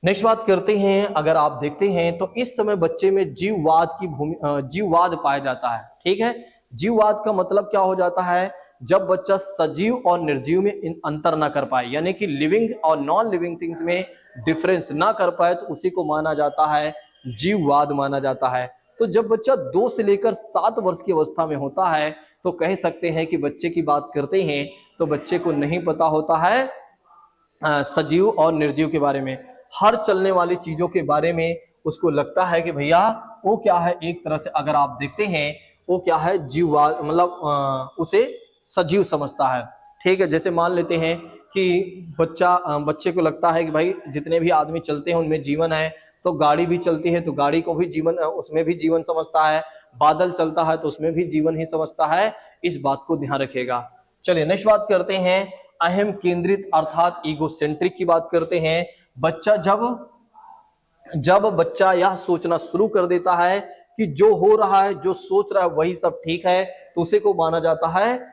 S1: नेक्स्ट बात करते हैं, अगर आप देखते हैं तो इस समय बच्चे में जीववाद पाया जाता है, ठीक है। जीववाद का मतलब क्या हो जाता है, जब बच्चा सजीव और निर्जीव में अंतर ना कर पाए, यानी कि लिविंग और नॉन लिविंग थिंग्स में डिफरेंस ना कर पाए तो उसी को माना जाता है जीववाद माना जाता है। तो जब बच्चा 2 से लेकर 7 वर्ष की अवस्था में होता है तो कह सकते हैं कि बच्चे की बात करते हैं तो बच्चे को नहीं पता होता है सजीव और निर्जीव के बारे में, हर चलने वाली चीजों के बारे में उसको लगता है कि भैया वो क्या है, एक तरह से अगर आप देखते हैं वो क्या है, जीववाद, मतलब उसे सजीव समझता है, ठीक है। जैसे मान लेते हैं कि बच्चे को लगता है कि भाई जितने भी आदमी चलते हैं उनमें जीवन है, तो गाड़ी भी चलती है तो गाड़ी को भी जीवन, उसमें भी जीवन समझता है, बादल चलता है तो उसमें भी जीवन ही समझता है। इस बात को ध्यान रखिएगा। चलिए नेक्स्ट बात करते हैं, अहम केंद्रित अर्थात ईगोसेंट्रिक की बात करते हैं। बच्चा जब बच्चा यह सोचना शुरू कर देता है कि जो हो रहा है, जो सोच रहा है वही सब ठीक है, तो उसे को माना जाता है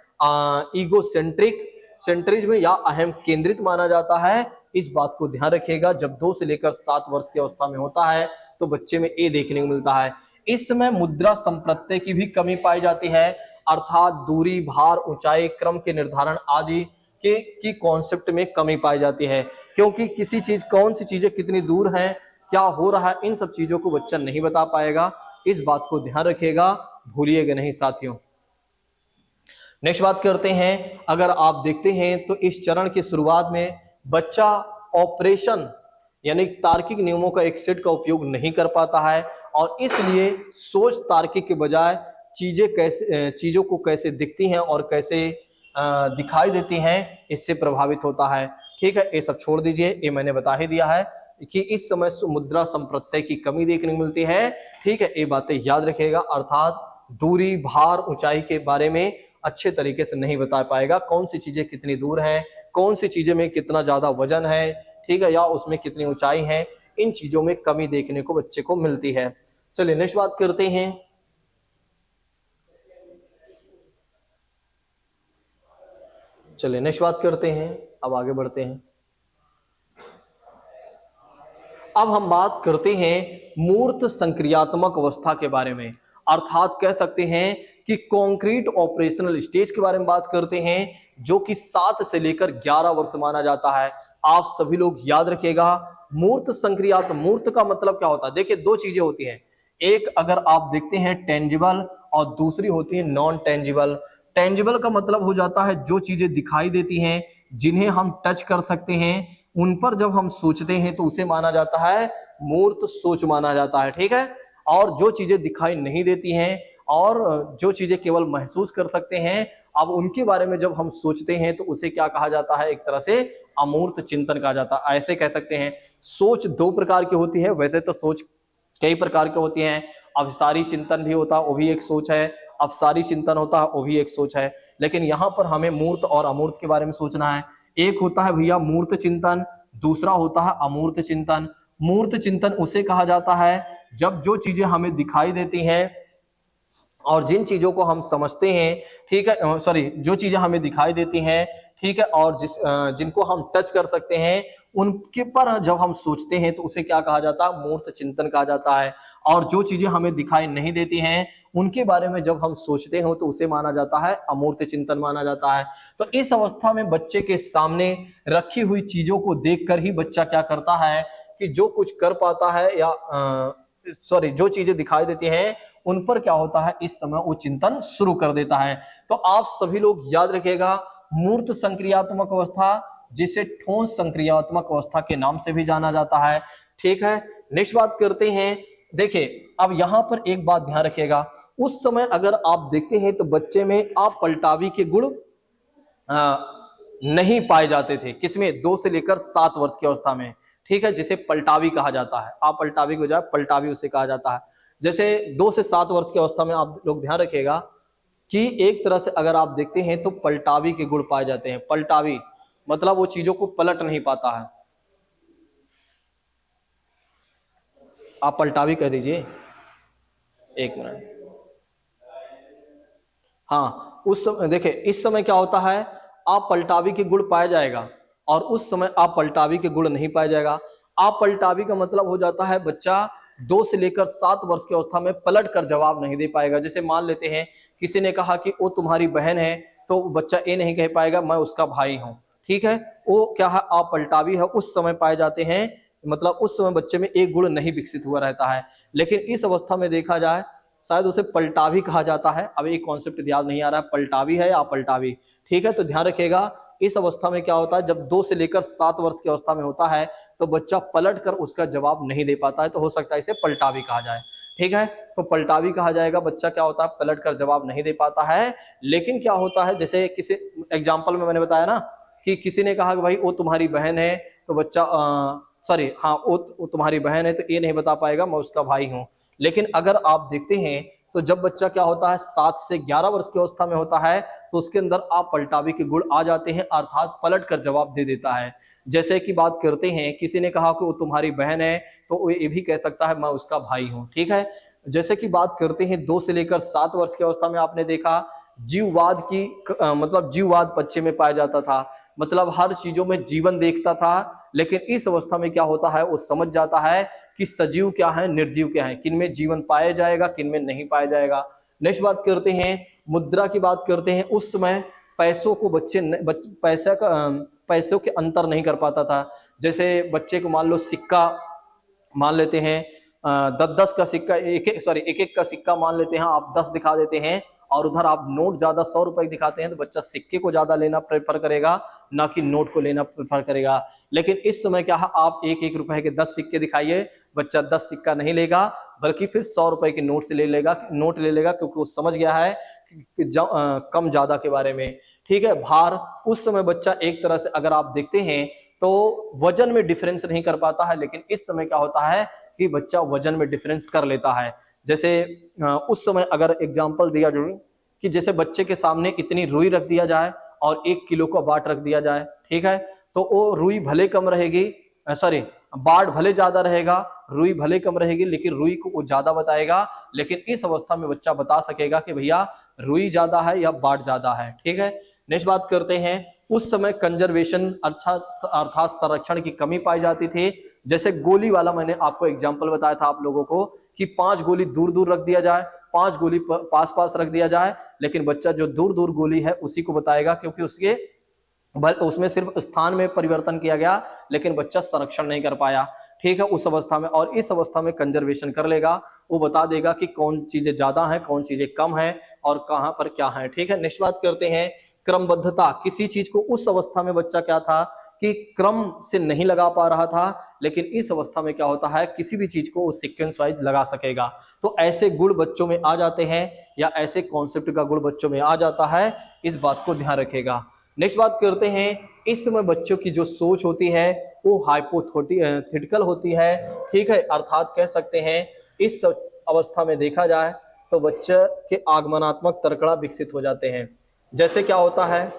S1: सेंट्रिज्म या अहम केंद्रित माना जाता है। इस बात को ध्यान रखिएगा, जब 2 से लेकर 7 वर्ष की अवस्था में होता है तो बच्चे में ये देखने को मिलता है। इस समय मुद्रा संप्रत्यय की भी कमी पाई जाती है, अर्थात दूरी, भार, ऊंचाई, क्रम के निर्धारण आदि की कॉन्सेप्ट में कमी पाई जाती है, क्योंकि किसी चीज, कौन सी चीजें कितनी दूर हैं, क्या हो रहा है, इन सब चीजों को बच्चा नहीं बता पाएगा। इस बात को ध्यान रखिएगा, भूलिएगा नहीं साथियों। नेक्स्ट बात करते हैं, अगर आप देखते हैं तो इस चरण की शुरुआत में बच्चा ऑपरेशन यानी तार्किक नियमों का एक सेट का उपयोग नहीं कर पाता है और इसलिए सोच तार्किक के बजाय चीजों को कैसे दिखती हैं और कैसे दिखाई देती हैं इससे प्रभावित होता है, ठीक है, ये सब छोड़ दीजिए, ये मैंने बता ही दिया है कि इस समय मुद्रा संप्रत्यय की कमी देखने को मिलती है। ठीक है, ये बातें याद रखिएगा, अर्थात दूरी, भार, ऊंचाई के बारे में अच्छे तरीके से नहीं बता पाएगा, कौन सी चीजें कितनी दूर है, कौन सी चीजें में कितना ज्यादा वजन है, ठीक है, या उसमें कितनी ऊंचाई है, इन चीजों में कमी देखने को बच्चे को मिलती है। चलिए नेक्स्ट बात करते हैं। चलिए नेक्स्ट बात करते हैं, अब आगे बढ़ते हैं। अब हम बात करते हैं मूर्त संक्रियात्मक अवस्था के बारे में, अर्थात कह सकते हैं कि कॉन्क्रीट ऑपरेशनल स्टेज के बारे में बात करते हैं, जो कि 7 से लेकर 11 वर्ष माना जाता है। आप सभी लोग याद रखिएगा, मूर्त संक्रियात्मक, मूर्त का मतलब क्या होता है? देखिए, दो चीजें होती हैं, एक अगर आप देखते हैं टेंजिबल और दूसरी होती है नॉन टेंजिबल। टेंजिबल का मतलब हो जाता है जो चीजें दिखाई देती हैं, जिन्हें हम टच कर सकते हैं, उन पर जब हम सोचते हैं तो उसे माना जाता है मूर्त सोच माना जाता है। ठीक है, और जो चीजें दिखाई नहीं देती हैं और जो चीजें केवल महसूस कर सकते हैं, अब उनके बारे में जब हम सोचते हैं तो उसे क्या कहा जाता है? एक तरह से अमूर्त चिंतन कहा जाता है। ऐसे कह सकते हैं सोच दो प्रकार की होती है, वैसे तो सोच कई प्रकार की होती हैं। अभिसारी चिंतन भी होता है, वो भी एक सोच है, अपसारी चिंतन होता है, वो भी एक सोच है, लेकिन यहाँ पर हमें मूर्त और अमूर्त के बारे में सोचना है। एक होता है भैया मूर्त चिंतन, दूसरा होता है अमूर्त चिंतन। मूर्त चिंतन उसे कहा जाता है जब जो चीजें हमें दिखाई देती हैं और जिन चीजों को हम समझते हैं, ठीक है, सॉरी, जो चीजें हमें दिखाई देती हैं, ठीक है, और जिनको हम टच कर सकते हैं, उनके पर जब हम सोचते हैं तो उसे क्या कहा जाता है? मूर्त चिंतन कहा जाता है। और जो चीजें हमें दिखाई नहीं देती हैं, उनके बारे में जब हम सोचते हो तो उसे माना जाता है अमूर्त चिंतन माना जाता है। तो इस अवस्था में बच्चे के सामने रखी हुई चीजों को देखकर ही बच्चा क्या करता है कि जो कुछ कर पाता है, या सॉरी, जो चीजें दिखाई देती हैं उन पर क्या होता है, इस समय वो चिंतन शुरू कर देता है। तो आप सभी लोग याद रखिएगा, मूर्त संक्रियात्मक अवस्था, जिसे ठोस संक्रियात्मक अवस्था के नाम से भी जाना जाता है। ठीक है, नेक्स्ट बात करते हैं। देखिए, अब यहां पर एक बात ध्यान रखिएगा, उस समय अगर आप देखते हैं तो बच्चे में आप पलटावी के गुण नहीं पाए जाते थे। किसमें? 2 से लेकर 7 वर्ष की अवस्था में। ठीक है, जिसे पलटावी कहा जाता है, आप पलटावी को जाए, पलटावी उसे कहा जाता है। जैसे 2 से 7 वर्ष की अवस्था में आप लोग ध्यान रखिएगा कि एक तरह से अगर आप देखते हैं तो पलटावी के गुण पाए जाते हैं। पलटावी मतलब वो चीजों को पलट नहीं पाता है। आप पलटावी कह दीजिए, एक मिनट। हाँ, उस समय देखिए, इस समय क्या होता है, आप पलटावी के गुण पाया जाएगा और उस समय आप पलटावी के गुण नहीं पाया जाएगा। आप पलटावी का मतलब हो जाता है बच्चा 2 से लेकर 7 वर्ष की अवस्था में पलट कर जवाब नहीं दे पाएगा। जैसे मान लेते हैं किसी ने कहा कि वो तुम्हारी बहन है, तो बच्चा ये नहीं कह पाएगा मैं उसका भाई हूं। ठीक है, वो क्या है, आप पलटावी है, उस समय पाए जाते हैं, मतलब उस समय बच्चे में एक गुण नहीं विकसित हुआ रहता है। लेकिन इस अवस्था में देखा जाए, शायद उसे पलटावी कहा जाता है। अब एक कॉन्सेप्ट याद नहीं आ रहा है, पलटावी है या पलटावी। ठीक है, तो ध्यान रखिएगा, इस अवस्था में क्या होता है, जब 2 से लेकर 7 वर्ष की अवस्था में होता है तो बच्चा पलट कर उसका जवाब नहीं दे पाता है, तो हो सकता है इसे पलटावी कहा जाए। ठीक है, तो पलटावी कहा जाएगा, बच्चा क्या होता है, पलट कर जवाब नहीं दे पाता है। लेकिन क्या होता है, जैसे किसी एग्जाम्पल में मैंने बताया ना कि किसी ने कहा कि भाई वो तुम्हारी बहन है, तो बच्चा सॉरी, हाँ, वो तुम्हारी बहन है, तो ये नहीं बता पाएगा मैं उसका भाई हूं। लेकिन अगर आप देखते हैं तो जब बच्चा क्या होता है, 7 से 11 वर्ष की अवस्था में होता है, तो उसके अंदर आप पलटावी के गुण आ जाते हैं, अर्थात पलट कर जवाब दे देता है। जैसे कि बात करते हैं, किसी ने कहा कि वो तुम्हारी बहन है, तो वो ये भी कह सकता है मैं उसका भाई हूं। ठीक है, जैसे कि बात करते हैं 2 से लेकर 7 वर्ष की अवस्था में, आपने देखा जीववाद की मतलब जीववाद बच्चे में पाया जाता था, मतलब हर चीजों में जीवन देखता था। लेकिन इस अवस्था में क्या होता है, वो समझ जाता है कि सजीव क्या है, निर्जीव क्या है, किन में जीवन पाया जाएगा, किन में नहीं पाया जाएगा। नेक्स्ट बात करते हैं, मुद्रा की बात करते हैं। उस समय पैसों को पैसों के अंतर नहीं कर पाता था। जैसे बच्चे को मान लो सिक्का मान लेते हैं, 10-10 का सिक्का, एक-एक का सिक्का मान लेते हैं, आप 10 दिखा देते हैं और उधर आप नोट ज्यादा 100 रुपए दिखाते हैं, तो बच्चा सिक्के को ज्यादा लेना प्रेफर करेगा, ना कि नोट को लेना प्रेफर करेगा। लेकिन इस समय क्या है, आप 1-1 रुपए के 10 सिक्के दिखाइए, बच्चा 10 सिक्का नहीं लेगा, बल्कि फिर 100 रुपए के नोट ले लेगा, क्योंकि वो समझ गया है कम ज्यादा के बारे में। ठीक है, भार, उस समय बच्चा एक तरह से अगर आप देखते हैं तो वजन में डिफरेंस नहीं कर पाता है, लेकिन इस समय क्या होता है कि बच्चा वजन में डिफरेंस कर लेता है। जैसे उस समय अगर एग्जाम्पल दिया जाए कि जैसे बच्चे के सामने इतनी रुई रख दिया जाए और 1 किलो का बाट रख दिया जाए, ठीक है, तो वो रुई भले कम रहेगी, सॉरी बाट भले ज्यादा रहेगा, रुई भले कम रहेगी, लेकिन रुई को वो ज्यादा बताएगा। लेकिन इस अवस्था में बच्चा बता सकेगा कि भैया रुई ज्यादा है या बाट ज्यादा है, ठीक है। नेक्स्ट बात करते हैं, उस समय कंजर्वेशन अर्थात संरक्षण की कमी पाई जाती थी। जैसे गोली वाला मैंने आपको एग्जांपल बताया था आप लोगों को कि 5 गोली दूर दूर रख दिया जाए, 5 गोली पास पास रख दिया जाए, लेकिन बच्चा जो दूर दूर गोली है उसी को बताएगा, क्योंकि उसमें सिर्फ स्थान में परिवर्तन किया गया, लेकिन बच्चा संरक्षण नहीं कर पाया, ठीक है, उस अवस्था में। और इस अवस्था में कंजर्वेशन कर लेगा, वो बता देगा कि कौन चीजें ज्यादा हैं, कौन चीजें कम हैं और कहां पर क्या है, ठीक है। नेक्स्ट बात करते हैं, क्रमबद्धता। किसी चीज को उस अवस्था में बच्चा क्या था कि क्रम से नहीं लगा पा रहा था, लेकिन इस अवस्था में क्या होता है, किसी भी चीज को सीक्वेंस वाइज लगा सकेगा। तो ऐसे गुण बच्चों में आ जाते हैं या ऐसे कॉन्सेप्ट का गुण बच्चों में आ जाता है, इस बात को ध्यान रखेगा। नेक्स्ट बात करते हैं, इस समय बच्चों की जो सोच होती है वो हाइपोथेटिकल होती है, ठीक है, अर्थात कह सकते हैं इस अवस्था में देखा जाए तो बच्चे के आगमनात्मक तर्कड़ा विकसित हो जाते हैं। जैसे क्या होता है,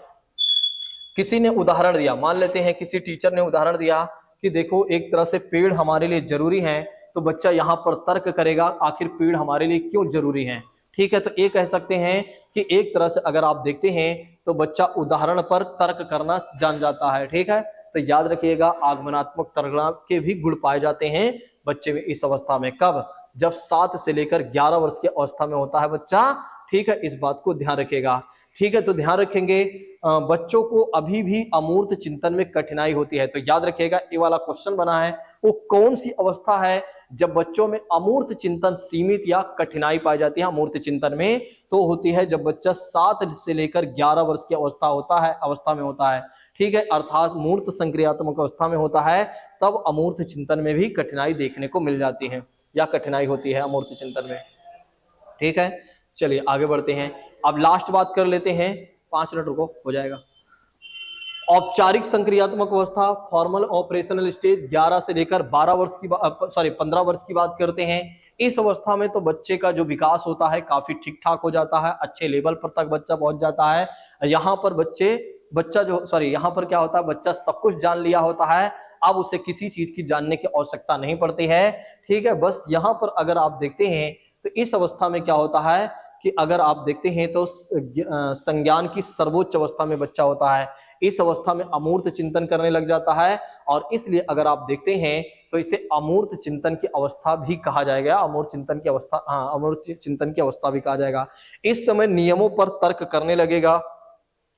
S1: किसी ने उदाहरण दिया, मान लेते हैं किसी टीचर ने उदाहरण दिया कि देखो एक तरह से पेड़ हमारे लिए जरूरी है, तो बच्चा यहाँ पर तर्क करेगा आखिर पेड़ हमारे लिए क्यों जरूरी है, ठीक है। तो ये कह सकते हैं कि एक तरह से अगर आप देखते हैं तो बच्चा उदाहरण पर तर्क करना जान जाता है, ठीक है। तो याद रखिएगा आगमनात्मक तर्कड़ा के भी गुण पाए जाते हैं बच्चे में इस अवस्था में। कब? जब 7 से लेकर 11 वर्ष की अवस्था में होता है बच्चा, ठीक है, इस बात को ध्यान रखेगा, ठीक है। तो ध्यान रखेंगे बच्चों को अभी भी अमूर्त चिंतन में कठिनाई होती है। तो याद रखिएगा ये वाला क्वेश्चन बना है, वो कौन सी अवस्था है जब बच्चों में अमूर्त चिंतन सीमित या कठिनाई पाई जाती है। अमूर्त चिंतन में तो होती है जब बच्चा 7 से लेकर 11 वर्ष की अवस्था में होता है, ठीक है, अर्थात मूर्त संक्रियात्मक अवस्था में होता है, तब अमूर्त चिंतन में भी कठिनाई देखने को मिल जाती है या कठिनाई होती है अमूर्त चिंतन में, ठीक है। चलिए आगे बढ़ते हैं, अब लास्ट बात कर लेते हैं, 5 मिनट रुको, हो जाएगा। औपचारिक संक्रियात्मक अवस्था, फॉर्मल ऑपरेशनल स्टेज 11 से लेकर 15 वर्ष की बात करते हैं। इस अवस्था में तो बच्चे का जो विकास होता है काफी ठीक ठाक हो जाता है, अच्छे लेवल पर तक बच्चा पहुंच जाता है। यहाँ पर यहाँ पर क्या होता है, बच्चा सब कुछ जान लिया होता है, अब उसे किसी चीज की जानने की आवश्यकता नहीं पड़ती है, ठीक है। बस यहाँ पर अगर आप देखते हैं तो इस अवस्था में क्या होता है कि अगर आप देखते हैं तो संज्ञान की सर्वोच्च अवस्था में बच्चा होता है, इस अवस्था में अमूर्त चिंतन करने लग जाता है, और इसलिए अगर आप देखते हैं तो इसे अमूर्त चिंतन की अवस्था भी कहा जाएगा, अमूर्त चिंतन की अवस्था भी कहा जाएगा। इस समय नियमों पर तर्क करने लगेगा,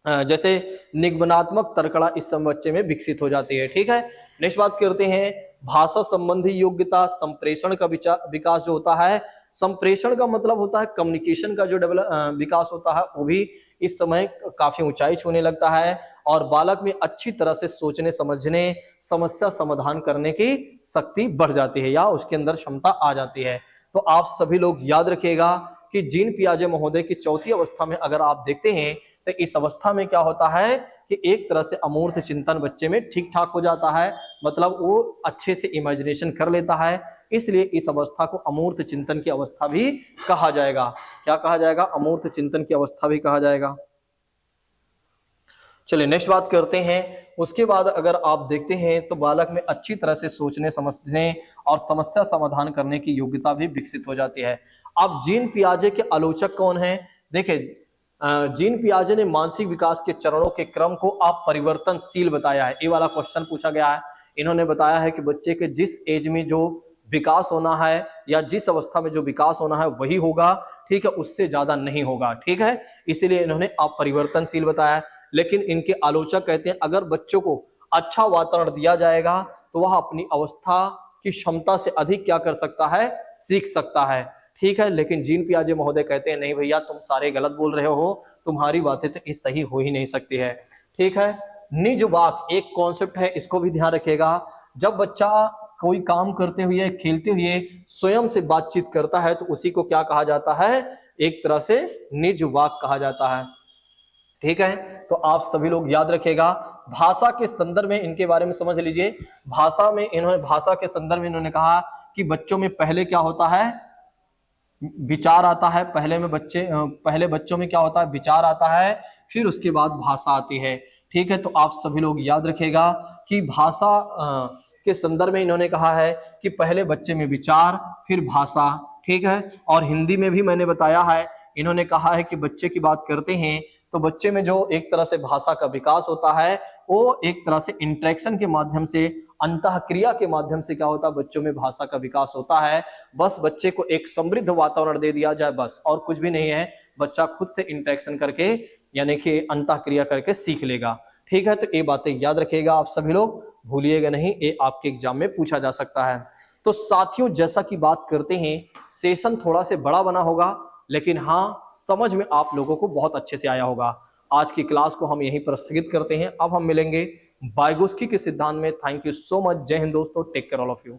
S1: जैसे निगमनात्मक तर्कड़ा इस समय बच्चे में विकसित हो जाती है, ठीक है। नेक्स्ट बात करते हैं, भाषा संबंधी योग्यता, संप्रेषण का विकास जो होता है, संप्रेषण का मतलब होता है कम्युनिकेशन का जो विकास होता है, वो भी इस समय काफी ऊंचाई छूने लगता है, और बालक में अच्छी तरह से सोचने समझने, समस्या समाधान करने की शक्ति बढ़ जाती है या उसके अंदर क्षमता आ जाती है। तो आप सभी लोग याद रखिएगा कि जीन पियाजे महोदय की चौथी अवस्था में अगर आप देखते हैं तो इस अवस्था में क्या होता है कि एक तरह से अमूर्त चिंतन बच्चे में ठीक ठाक हो जाता है, मतलब वो अच्छे से इमेजिनेशन कर लेता है, इसलिए इस अवस्था को अमूर्त चिंतन की अवस्था भी कहा जाएगा। क्या कहा जाएगा? अमूर्त चिंतन की अवस्था भी कहा जाएगा। चलिए नेक्स्ट बात करते हैं। उसके बाद अगर आप देखते हैं तो बालक में अच्छी तरह से सोचने समझने और समस्या समाधान करने की योग्यता भी विकसित हो जाती है। अब जीन पियाजे के आलोचक कौन हैं? देखिए, जीन पियाजे ने मानसिक विकास के चरणों के क्रम को आप परिवर्तनशील बताया है। ये वाला क्वेश्चन पूछा गया है। इन्होंने बताया है कि बच्चे के जिस एज में जो विकास होना है या जिस अवस्था में जो विकास होना है वही होगा, ठीक है, उससे ज्यादा नहीं होगा, ठीक है। इसीलिए इन्होंने आप परिवर्तनशील बताया। लेकिन इनके आलोचक कहते हैं अगर बच्चों को अच्छा वातावरण दिया जाएगा तो वह अपनी अवस्था की क्षमता से अधिक क्या कर सकता है? सीख सकता है, ठीक है। लेकिन जीन पियाजे महोदय कहते हैं नहीं भैया, तुम सारे गलत बोल रहे हो, तुम्हारी बातें तो ये सही हो ही नहीं सकती है, ठीक है। निज वाक एक कॉन्सेप्ट है, इसको भी ध्यान रखिएगा। जब बच्चा कोई काम करते हुए, खेलते हुए स्वयं से बातचीत करता है तो उसी को क्या कहा जाता है? एक तरह से निज वाक कहा जाता है, ठीक है, तो आप सभी लोग याद रखिएगा। भाषा के संदर्भ में इनके बारे में समझ लीजिए। भाषा के संदर्भ में इन्होंने कहा कि बच्चों में पहले क्या होता है, विचार आता है। पहले बच्चों में क्या होता है, विचार आता है, फिर उसके बाद भाषा आती है। ठीक है, तो आप सभी लोग याद रखिएगा कि भाषा के संदर्भ में इन्होंने कहा है कि पहले बच्चे में विचार फिर भाषा। ठीक है, और हिंदी में भी मैंने बताया है, इन्होंने कहा है कि बच्चे की बात करते हैं तो बच्चे में जो एक तरह से भाषा का विकास होता है वो एक तरह से इंटरेक्शन के माध्यम से, अंतःक्रिया के माध्यम से क्या होता है, बच्चों में भाषा का विकास होता है। बस बच्चे को एक समृद्ध वातावरण दे दिया जाए, बस और कुछ भी नहीं है। बच्चा खुद से इंटरेक्शन करके यानी कि अंतःक्रिया करके सीख लेगा। ठीक है, तो ये बातें याद रखिएगा आप सभी लोग, भूलिएगा नहीं, ये आपके एग्जाम में पूछा जा सकता है। तो साथियों, जैसा कि बात करते हैं, सेशन थोड़ा से बड़ा बना होगा, लेकिन हाँ, समझ में आप लोगों को बहुत अच्छे से आया होगा। आज की क्लास को हम यहीं पर स्थगित करते हैं। अब हम मिलेंगे वाइगोत्स्की के सिद्धांत में। Thank you so much. Jai Hind दोस्तों, take care all of you.